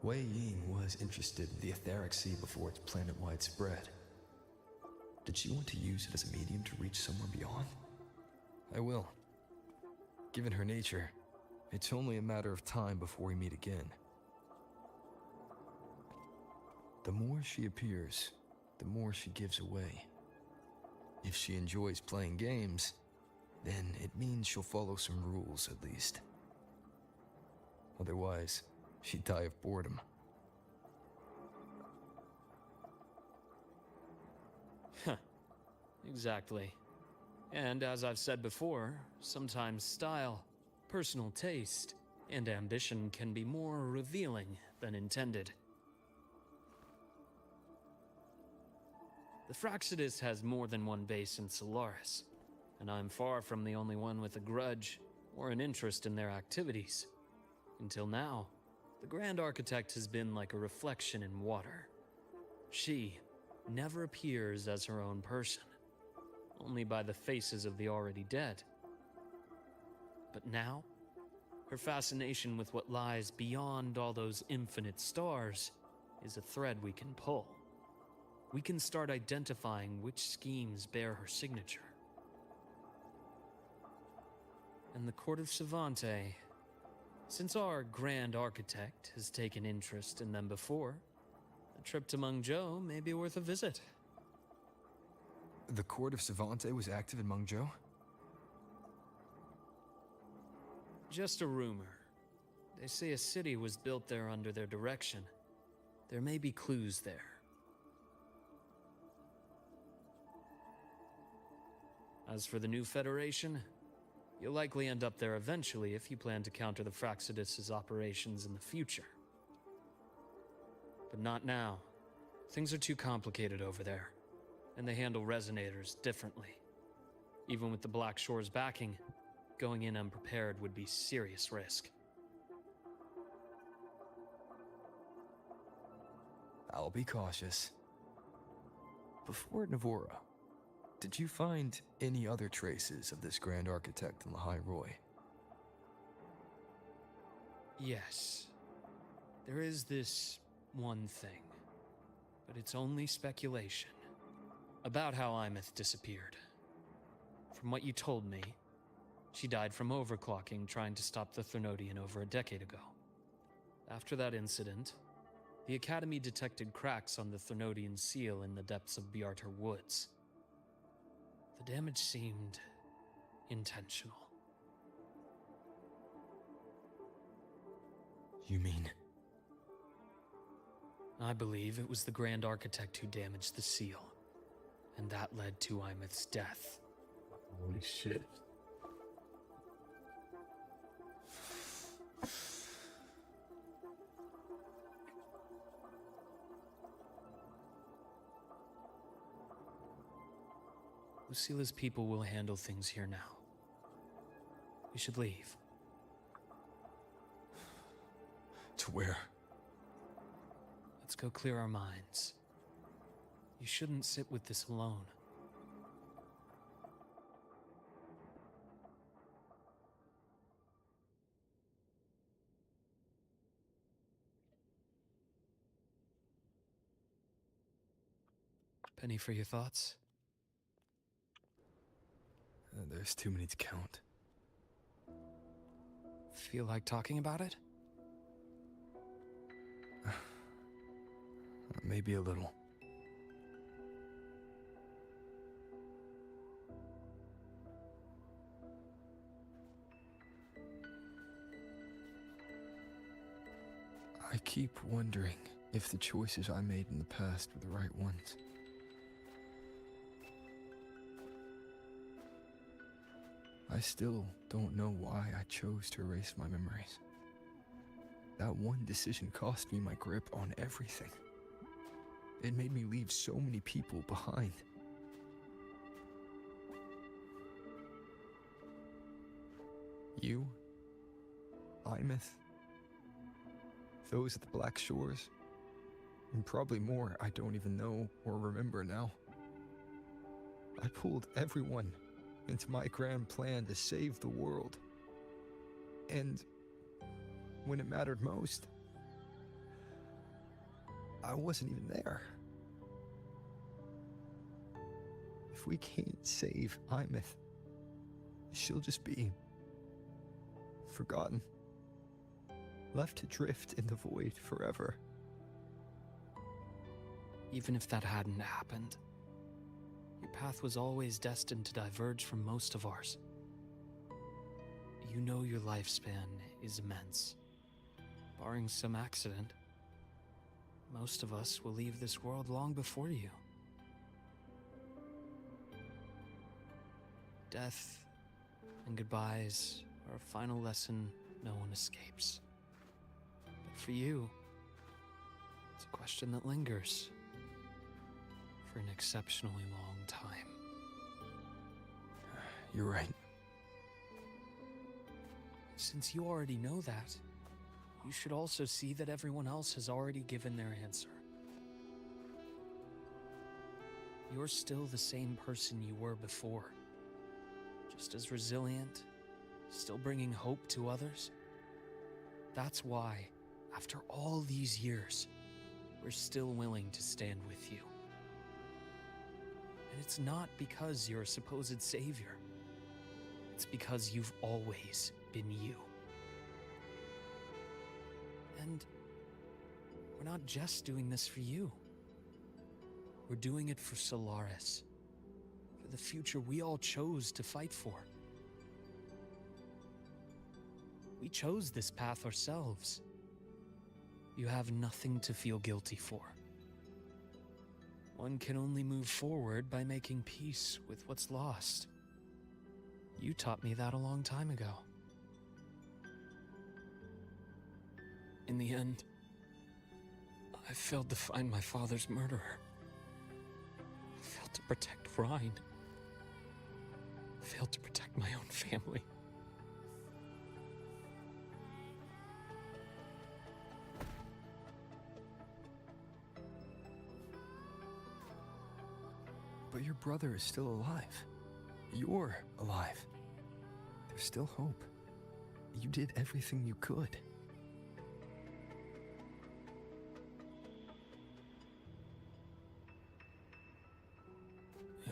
Wei Ying was interested in the Etheric Sea before its planet-wide spread. Did she want to use it as a medium to reach somewhere beyond? I will. Given her nature, it's only a matter of time before we meet again. The more she appears, the more she gives away. If she enjoys playing games, then it means she'll follow some rules at least. Otherwise, she'd die of boredom. Huh. Exactly. And as I've said before, sometimes style, personal taste, and ambition can be more revealing than intended. The Fraxidus has more than one base in Solaris, and I'm far from the only one with a grudge or an interest in their activities. Until now, the Grand Architect has been like a reflection in water. She never appears as her own person, only by the faces of the already dead. But now, her fascination with what lies beyond all those infinite stars is a thread we can pull. We can start identifying which schemes bear her signature. And the Court of Savante, since our Grand Architect has taken interest in them before, a trip to Mengzhou may be worth a visit. The Court of Savante was active in Mengzhou? Just a rumor. They say a city was built there under their direction. There may be clues there. As for the new Federation, you'll likely end up there eventually if you plan to counter the Fraxidus' operations in the future. But not now. Things are too complicated over there, and they handle resonators differently. Even with the Black Shore's backing, going in unprepared would be serious risk. I'll be cautious. Before Navora, did you find any other traces of this Grand Architect in Lahai Roy? Yes. There is this one thing, but it's only speculation, about how Imeth disappeared. From what you told me, she died from overclocking trying to stop the Threnodian over a decade ago. After that incident, the Academy detected cracks on the Threnodian seal in the depths of Biarter Woods. The damage seemed intentional. You mean? I believe it was the Grand Architect who damaged the seal, and that led to Imeth's death. Holy shit. Lucila's people will handle things here now. We should leave. To where? Let's go clear our minds. You shouldn't sit with this alone. Penny for your thoughts? There's too many to count. Feel like talking about it? Maybe a little. I keep wondering if the choices I made in the past were the right ones. I still don't know why I chose to erase my memories. That one decision cost me my grip on everything. It made me leave so many people behind. You, Imeth, those at the Black Shores, and probably more I don't even know or remember now. I pulled everyone into my grand plan to save the world. And when it mattered most, I wasn't even there. If we can't save Imeth, she'll just be forgotten. Left to drift in the void forever. Even if that hadn't happened, your path was always destined to diverge from most of ours. You know your lifespan is immense. Barring some accident, most of us will leave this world long before you. Death and goodbyes are a final lesson no one escapes. But for you, it's a question that lingers for an exceptionally long time. You're right. Since you already know that, you should also see that everyone else has already given their answer. You're still the same person you were before. Just as resilient, still bringing hope to others. That's why, after all these years, we're still willing to stand with you. And it's not because you're a supposed savior. It's because you've always been you. And we're not just doing this for you. We're doing it for Solaris. For the future we all chose to fight for. We chose this path ourselves. You have nothing to feel guilty for. One can only move forward by making peace with what's lost. You taught me that a long time ago. In the end, I failed to find my father's murderer. I failed to protect Rhine. I failed to protect my own family. But your brother is still alive. You're alive. There's still hope. You did everything you could.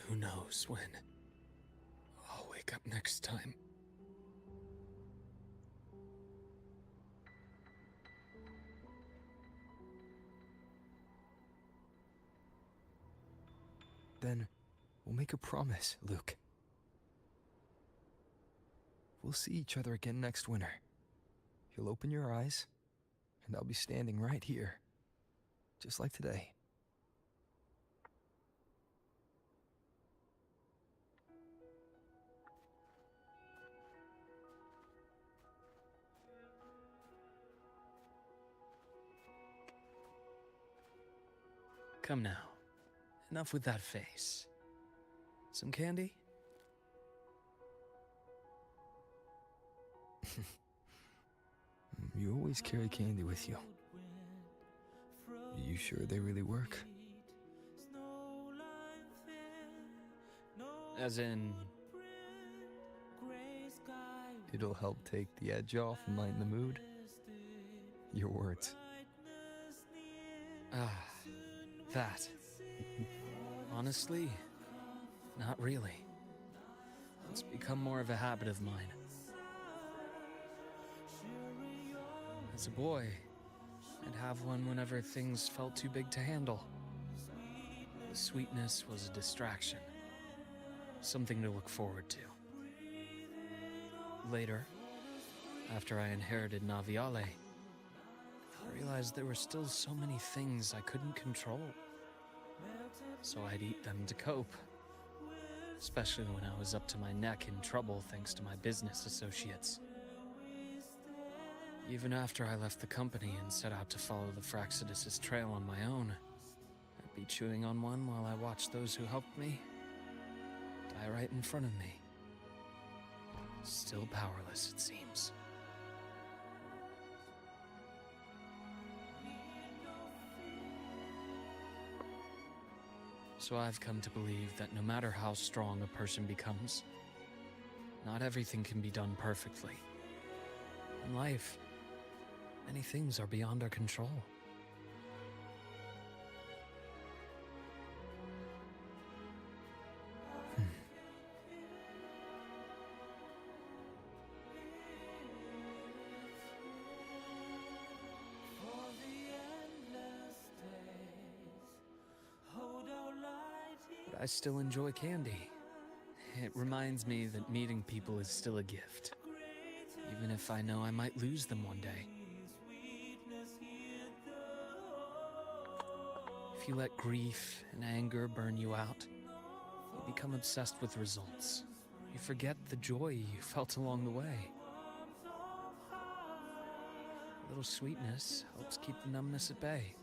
Who knows when I'll wake up next time. Then we'll make a promise, Luuk. We'll see each other again next winter. You'll open your eyes, and I'll be standing right here, just like today. Come now. Enough with that face. Some candy? You always carry candy with you. You sure they really work? As in... It'll help take the edge off and lighten the mood? Your words. That. Honestly, not really. It's become more of a habit of mine. As a boy, I'd have one whenever things felt too big to handle. The sweetness was a distraction. Something to look forward to. Later, after I inherited Naviale, I realized there were still so many things I couldn't control. So I'd eat them to cope. Especially when I was up to my neck in trouble thanks to my business associates. Even after I left the company and set out to follow the Fraxidus' trail on my own, I'd be chewing on one while I watched those who helped me die right in front of me. Still powerless, it seems. So I've come to believe that no matter how strong a person becomes, not everything can be done perfectly. In life, many things are beyond our control. I still enjoy candy. It reminds me that meeting people is still a gift, even if I know I might lose them one day. If you let grief and anger burn you out, you become obsessed with results. You forget the joy you felt along the way. A little sweetness helps keep the numbness at bay.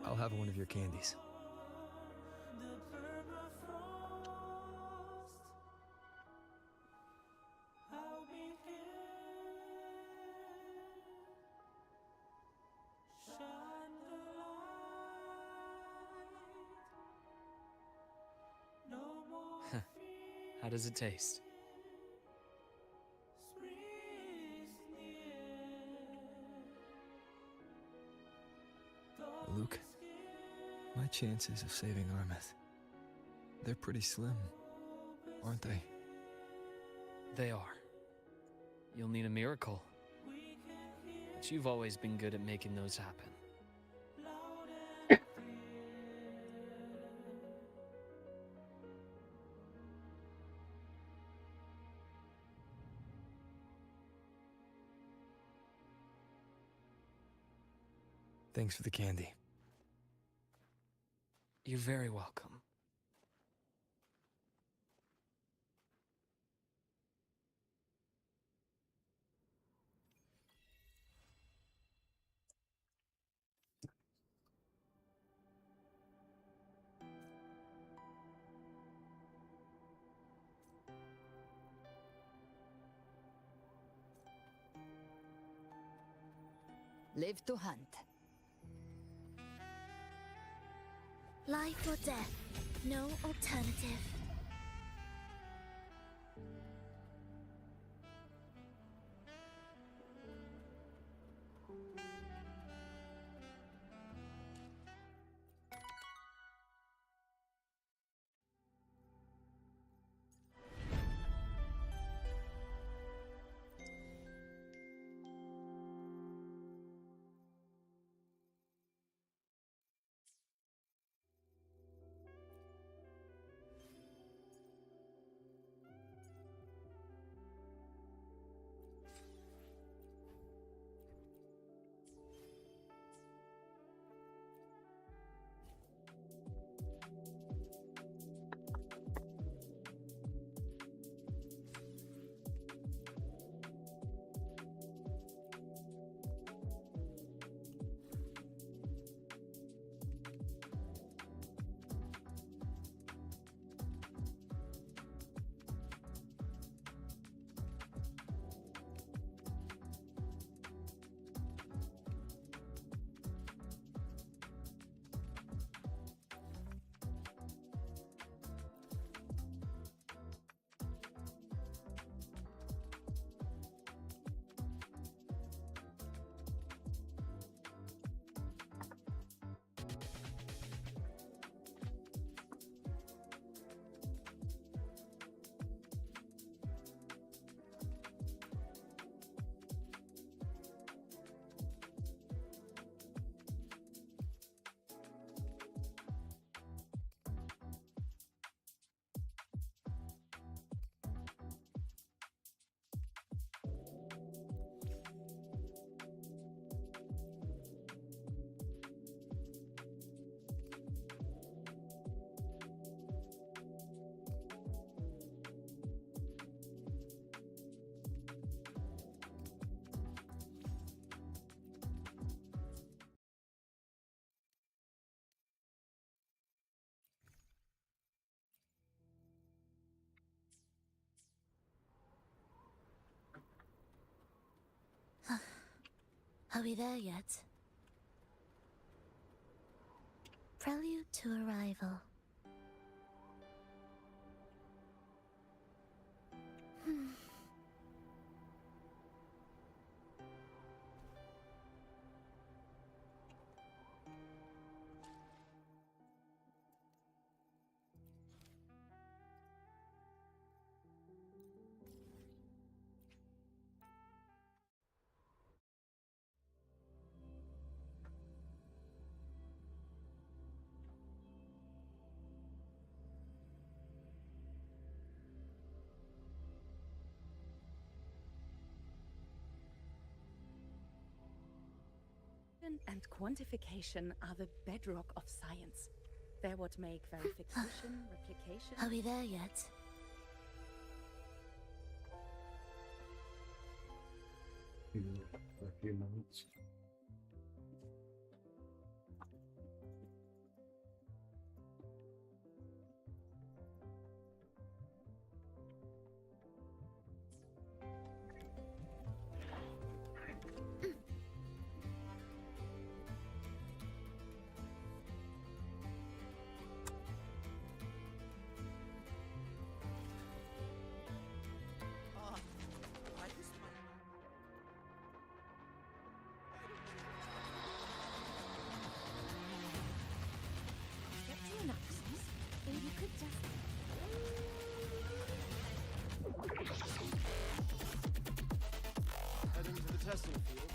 I'll have one of your candies. How does it taste? Luuk, my chances of saving Armeth, they're pretty slim, aren't they? They are. You'll need a miracle. But you've always been good at making those happen. Thanks for the candy. You're very welcome. Live to hunt. Life or death, no alternative. Are we there yet? Prelude to arrival. Quantification and quantification are the bedrock of science. They're what make verification, replication... Are we there yet? A few minutes. Heading to the testing field.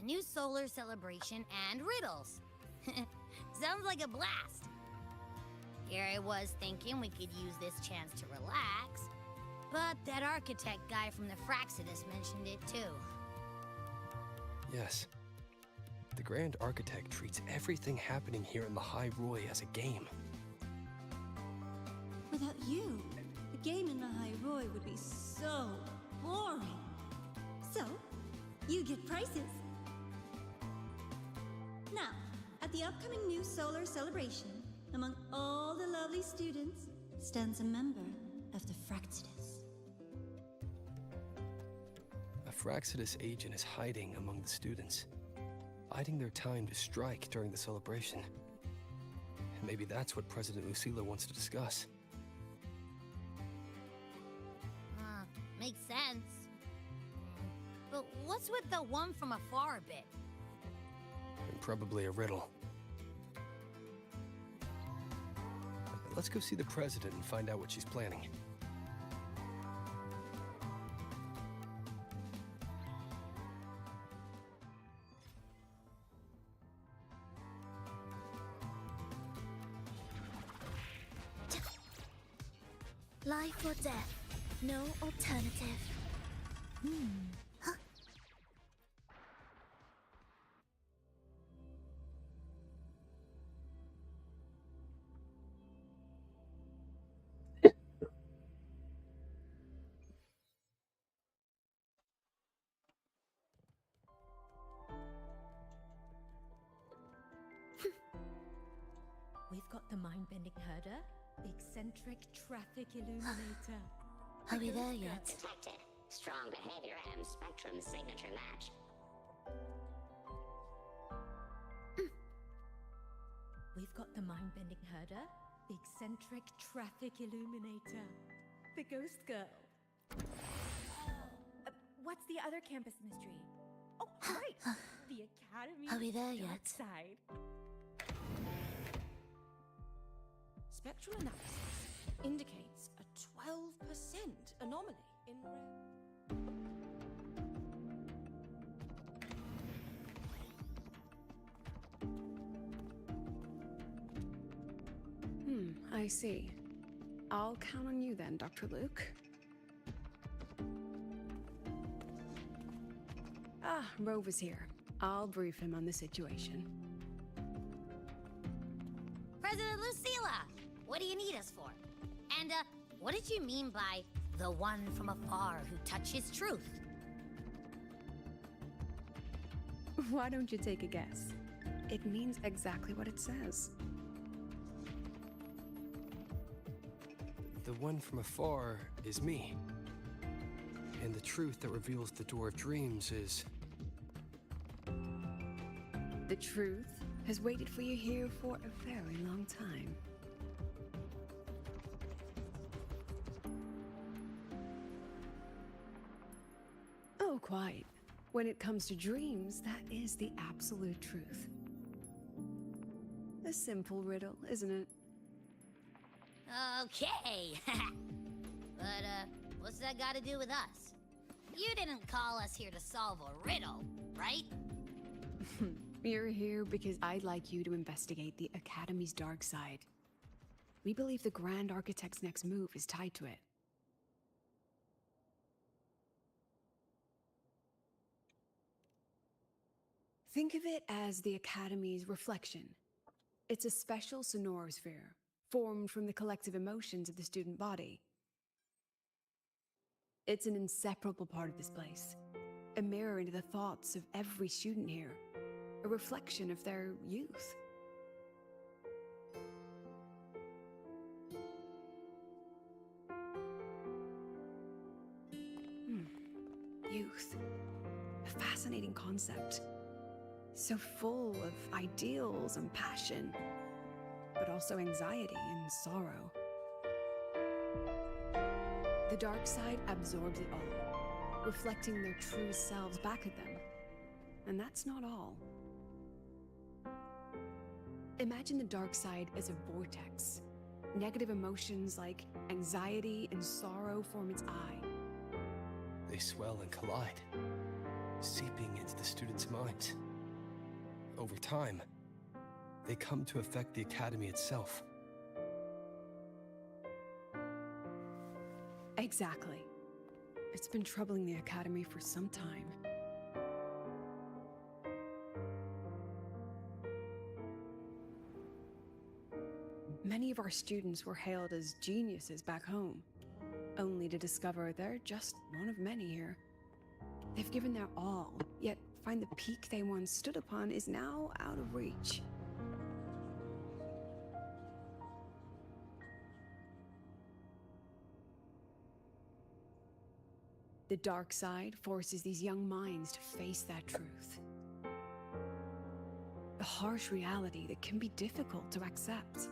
A new solar celebration and riddles. Sounds like a blast. Here I was thinking we could use this chance to relax, but that architect guy from the Fraxidus mentioned it too. Yes. The Grand Architect treats everything happening here in the High Roy as a game. Without you, the game in the High Roy would be so boring. So, you get prizes. Now, at the upcoming new solar celebration, among all the lovely students, stands a member of the Fraxidus. A Fraxidus agent is hiding among the students, biding their time to strike during the celebration. And maybe that's what President Lucilla wants to discuss. Makes sense. But what's with the one from afar bit? And probably a riddle. Let's go see the president and find out what she's planning. Life or death, no alternative. Huh? We've got the mind-bending herder, the eccentric traffic illuminator. Are we there yet? Detected. Strong behavior and spectrum signature match. We've got the mind-bending herder, the eccentric traffic illuminator, the ghost girl. What's the other campus mystery? Oh, right! The Academy. Are we there yet? Outside. Spectral analysis indicates a 12% anomaly in I see. I'll count on you then, Dr. Luuk. Ah, Rove is here. I'll brief him on the situation. President Lucilla, what do you need us for? And, what did you mean by the one from afar who touches truth? Why don't you take a guess? It means exactly what it says. The one from afar is me. And the truth that reveals the Door of Dreams is... The truth has waited for you here for a very long time. Oh, quite. When it comes to dreams, that is the absolute truth. A simple riddle, isn't it? Okay. But, what's that got to do with us? You didn't call us here to solve a riddle, right? You're here because I'd like you to investigate the Academy's dark side. We believe the Grand Architect's next move is tied to it. Think of it as the Academy's reflection. It's a special sonorosphere, formed from the collective emotions of the student body. It's an inseparable part of this place, a mirror into the thoughts of every student here, a reflection of their youth. Youth. A fascinating concept. So full of ideals and passion, but also anxiety and sorrow. The dark side absorbs it all, reflecting their true selves back at them. And that's not all. Imagine the dark side as a vortex. Negative emotions like anxiety and sorrow form its eye. They swell and collide, seeping into the students' minds. Over time, they come to affect the Academy itself. Exactly. It's been troubling the Academy for some time. Many of our students were hailed as geniuses back home, only to discover they're just one of many here. They've given their all, yet find the peak they once stood upon is now out of reach. The dark side forces these young minds to face that truth. A harsh reality that can be difficult to accept.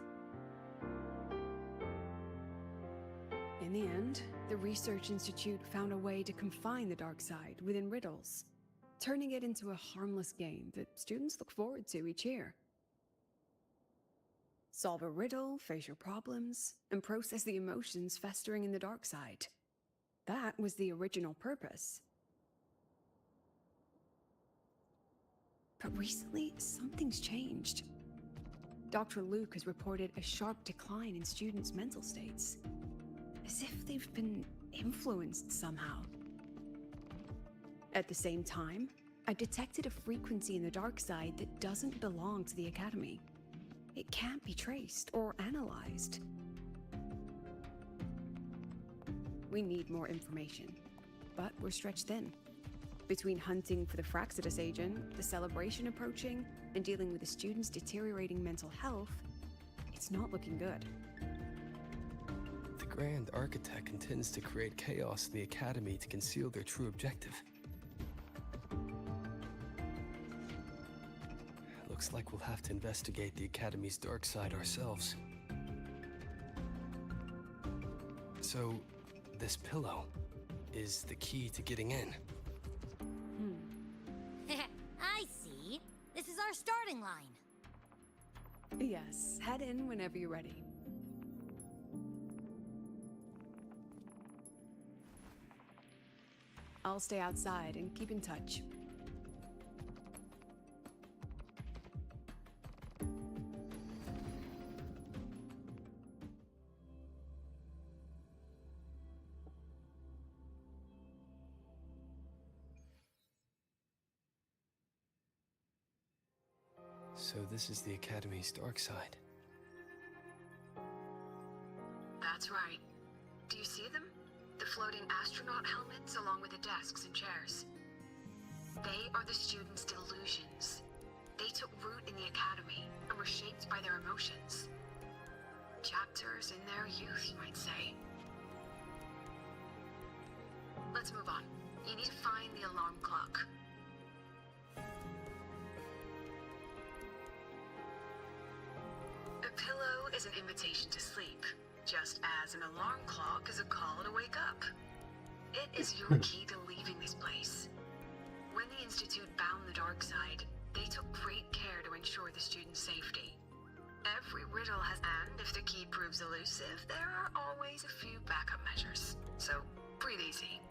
In the end, the Research Institute found a way to confine the dark side within riddles, turning it into a harmless game that students look forward to each year. Solve a riddle, face your problems, and process the emotions festering in the dark side. That was the original purpose. But recently, something's changed. Dr. Luuk has reported a sharp decline in students' mental states, as if they've been influenced somehow. At the same time, I detected a frequency in the dark side that doesn't belong to the Academy. It can't be traced or analyzed. We need more information, but we're stretched thin. Between hunting for the Fraxidus agent, the celebration approaching, and dealing with the students' deteriorating mental health, it's not looking good. The Grand Architect intends to create chaos in the Academy to conceal their true objective. Looks like we'll have to investigate the Academy's dark side ourselves. So, this pillow is the key to getting in. I see. This is our starting line. Yes, head in whenever you're ready. I'll stay outside and keep in touch. So this is the Academy's dark side. That's right. Do you see them? The floating astronaut helmets along with the desks and chairs. They are the students' delusions. They took root in the Academy and were shaped by their emotions. Chapters in their youth, you might say. Let's move on. You need to find the alarm clock. A pillow is an invitation to sleep, just as an alarm clock is a call to wake up. It is your key to leaving this place. When the Institute bound the dark side, they took great care to ensure the students' safety. Every riddle has, and if the key proves elusive, there are always a few backup measures. So, breathe easy.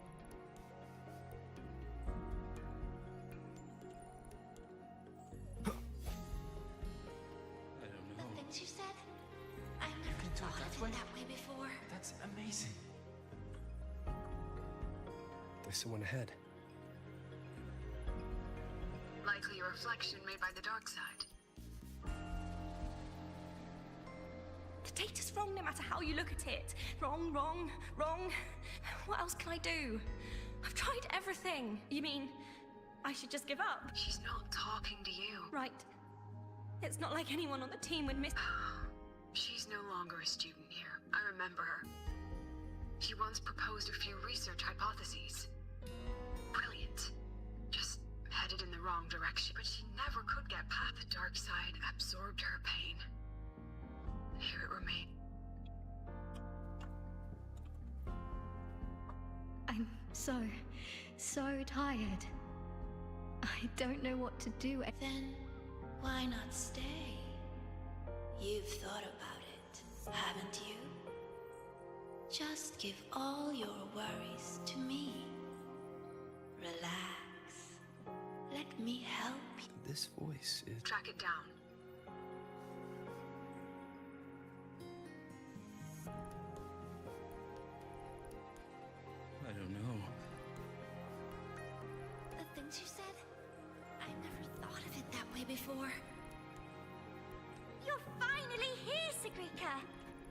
amazing. There's someone ahead. Likely a reflection made by the dark side. The data's wrong no matter how you look at it. Wrong, wrong, wrong. What else can I do? I've tried everything. You mean I should just give up? She's not talking to you. Right. It's not like anyone on the team would miss. She's no longer a student here. I remember her. She once proposed a few research hypotheses. Brilliant. Just headed in the wrong direction. But she never could get past the dark side, absorbed her pain. Here it remained. I'm so tired. I don't know what to do. Then why not stay? You've thought about it, haven't you? Just give all your worries to me. Relax. Let me help you. This voice is... Track it down. I don't know. The things you said? I never thought of it that way before. You're finally here, Sagrika.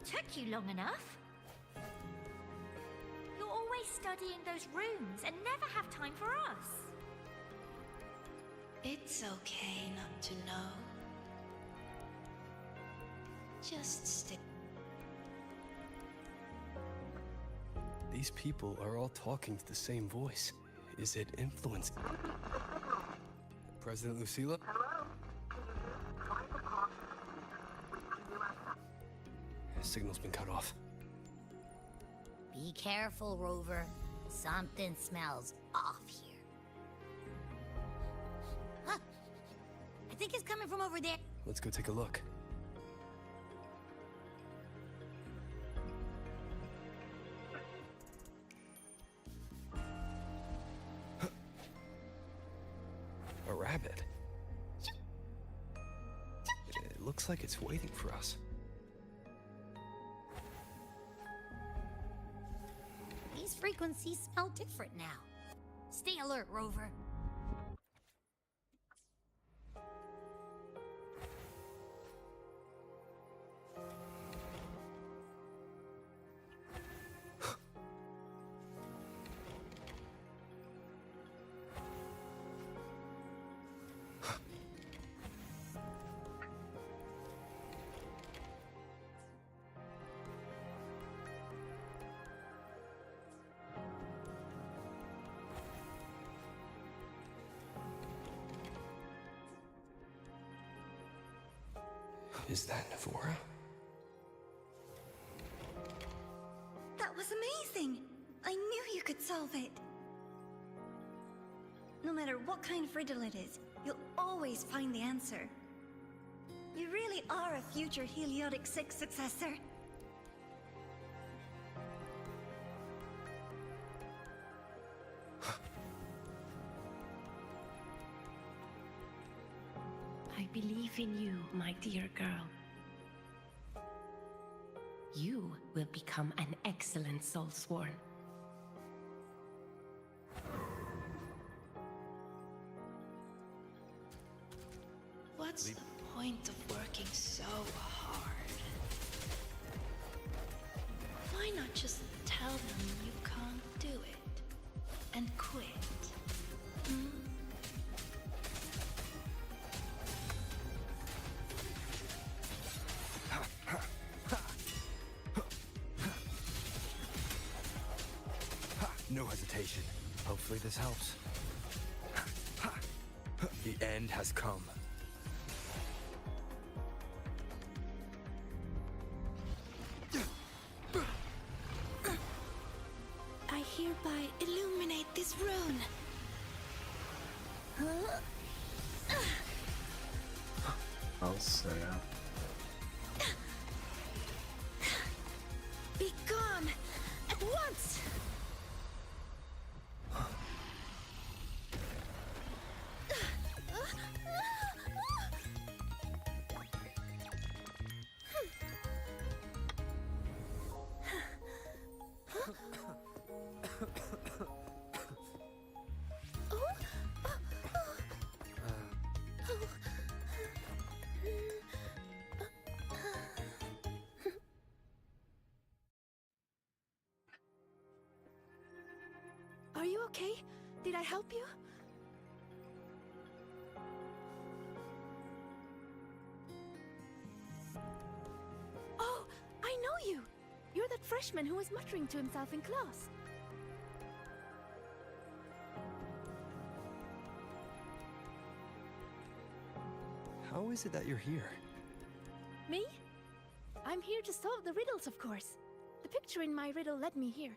Took you long enough. You're always studying those runes and never have time for us. It's okay not to know. Just stick. These people are all talking to the same voice. Is it influenced? President Lucilla? Signal's been cut off. Be careful, Rover. Something smells off here. Huh. I think it's coming from over there. Let's go take a look. A rabbit. It looks like it's waiting for us. These frequencies smell different now. Stay alert, Rover. Is that Navora? That was amazing! I knew you could solve it. No matter what kind of riddle it is, you'll always find the answer. You really are a future Heliotic 6 successor. I believe in you, my dear girl. You will become an excellent Soulsworn. What's the point of working so hard? Why not just tell them you can't do it and quit? Hmm? No hesitation. Hopefully this helps. The end has come. I hereby illuminate this rune. I'll say Be gone at once. okay? Did I help you? Oh, I know you! You're that freshman who was muttering to himself in class. How is it that you're here? Me? I'm here to solve the riddles, of course. The picture in my riddle led me here.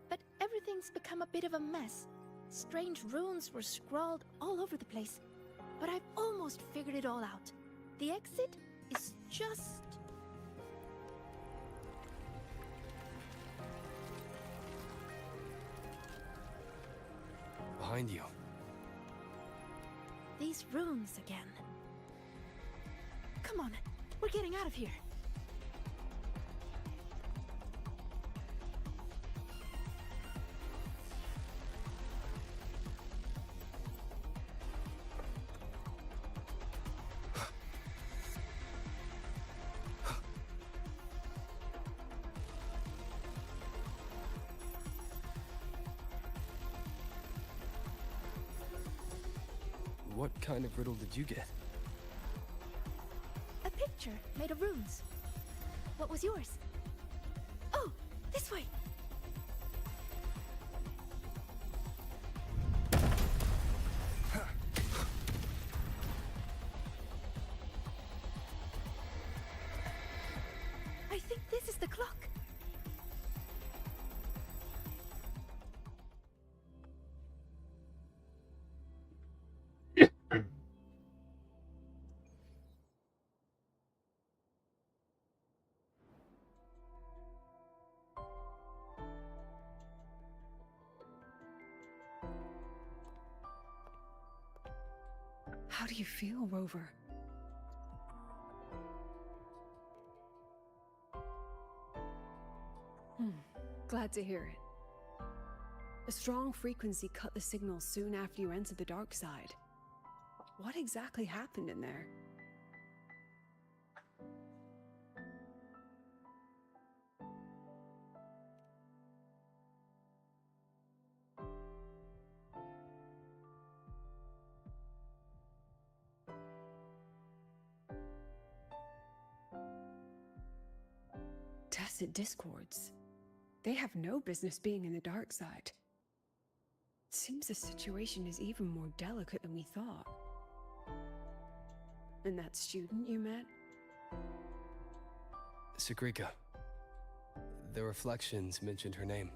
But everything's become a bit of a mess. Strange runes were scrawled all over the place. But I've almost figured it all out. The exit is just... Behind you. these runes again. Come on, we're getting out of here. What kind of riddle did you get? A picture made of runes. What was yours? Oh, this way! I think this is the clock. How do you feel, Rover? Glad to hear it. A strong frequency cut the signal soon after you entered the dark side. What exactly happened in there? Tacit discords. They have no business being in the dark side. Seems the situation is even more delicate than we thought. And that student you met? Sigrika. The reflections mentioned her name.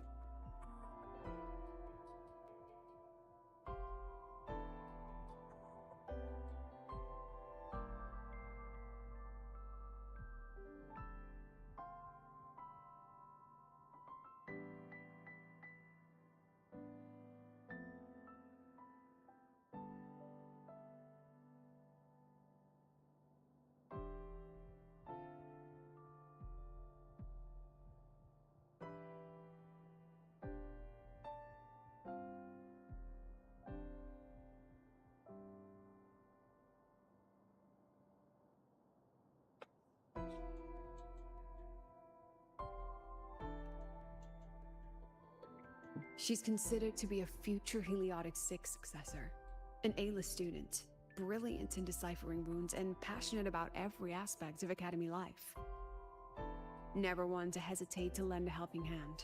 She's considered to be a future Heliotic 6 successor. An A-list student, brilliant in deciphering runes and passionate about every aspect of Academy life. Never one to hesitate to lend a helping hand.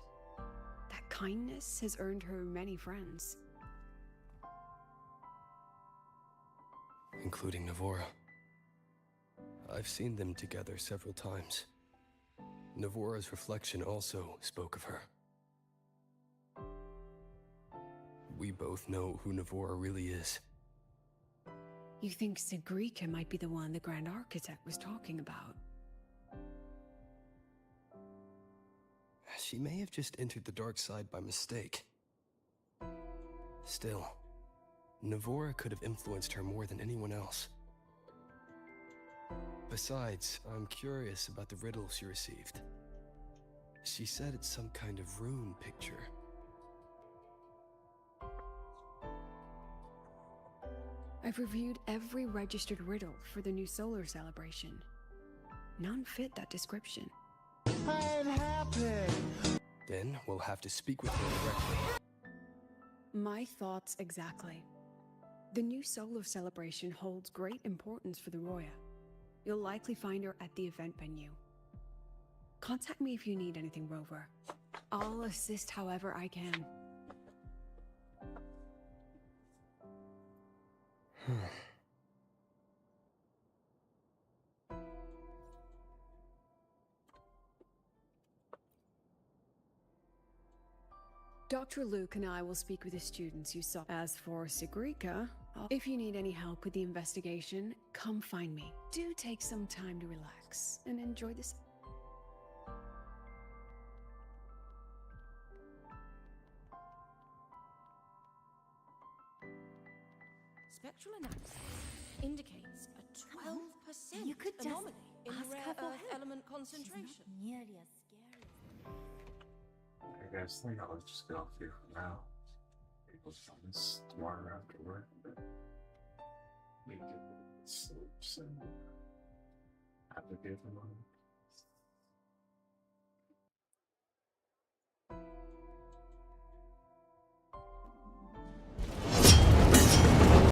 That kindness has earned her many friends. Including Navora. I've seen them together several times. Navora's reflection also spoke of her. We both know who Navora really is. You think Sigrika might be the one the Grand Architect was talking about? She may have just entered the dark side by mistake. Still, Navora could have influenced her more than anyone else. Besides, I'm curious about the riddle she received. She said it's some kind of rune picture. I've reviewed every registered riddle for the new solar celebration. None fit that description. I'm happy. Then we'll have to speak with her directly. My thoughts exactly. The new solar celebration holds great importance for the Roya. You'll likely find her at the event venue. Contact me if you need anything, Rover. I'll assist however I can. Dr. Luuk and I will speak with the students you saw. As for Sigrika, if you need any help with the investigation, come find me. Do take some time to relax and enjoy this. Spectral analysis indicates a 12% You could just anomaly in ask rare her for earth help. element concentration. She's not nearly as scary as... I guess I think I'll just go off here for now. We'll find this tomorrow after work, but we can sleep soon. Have a good one.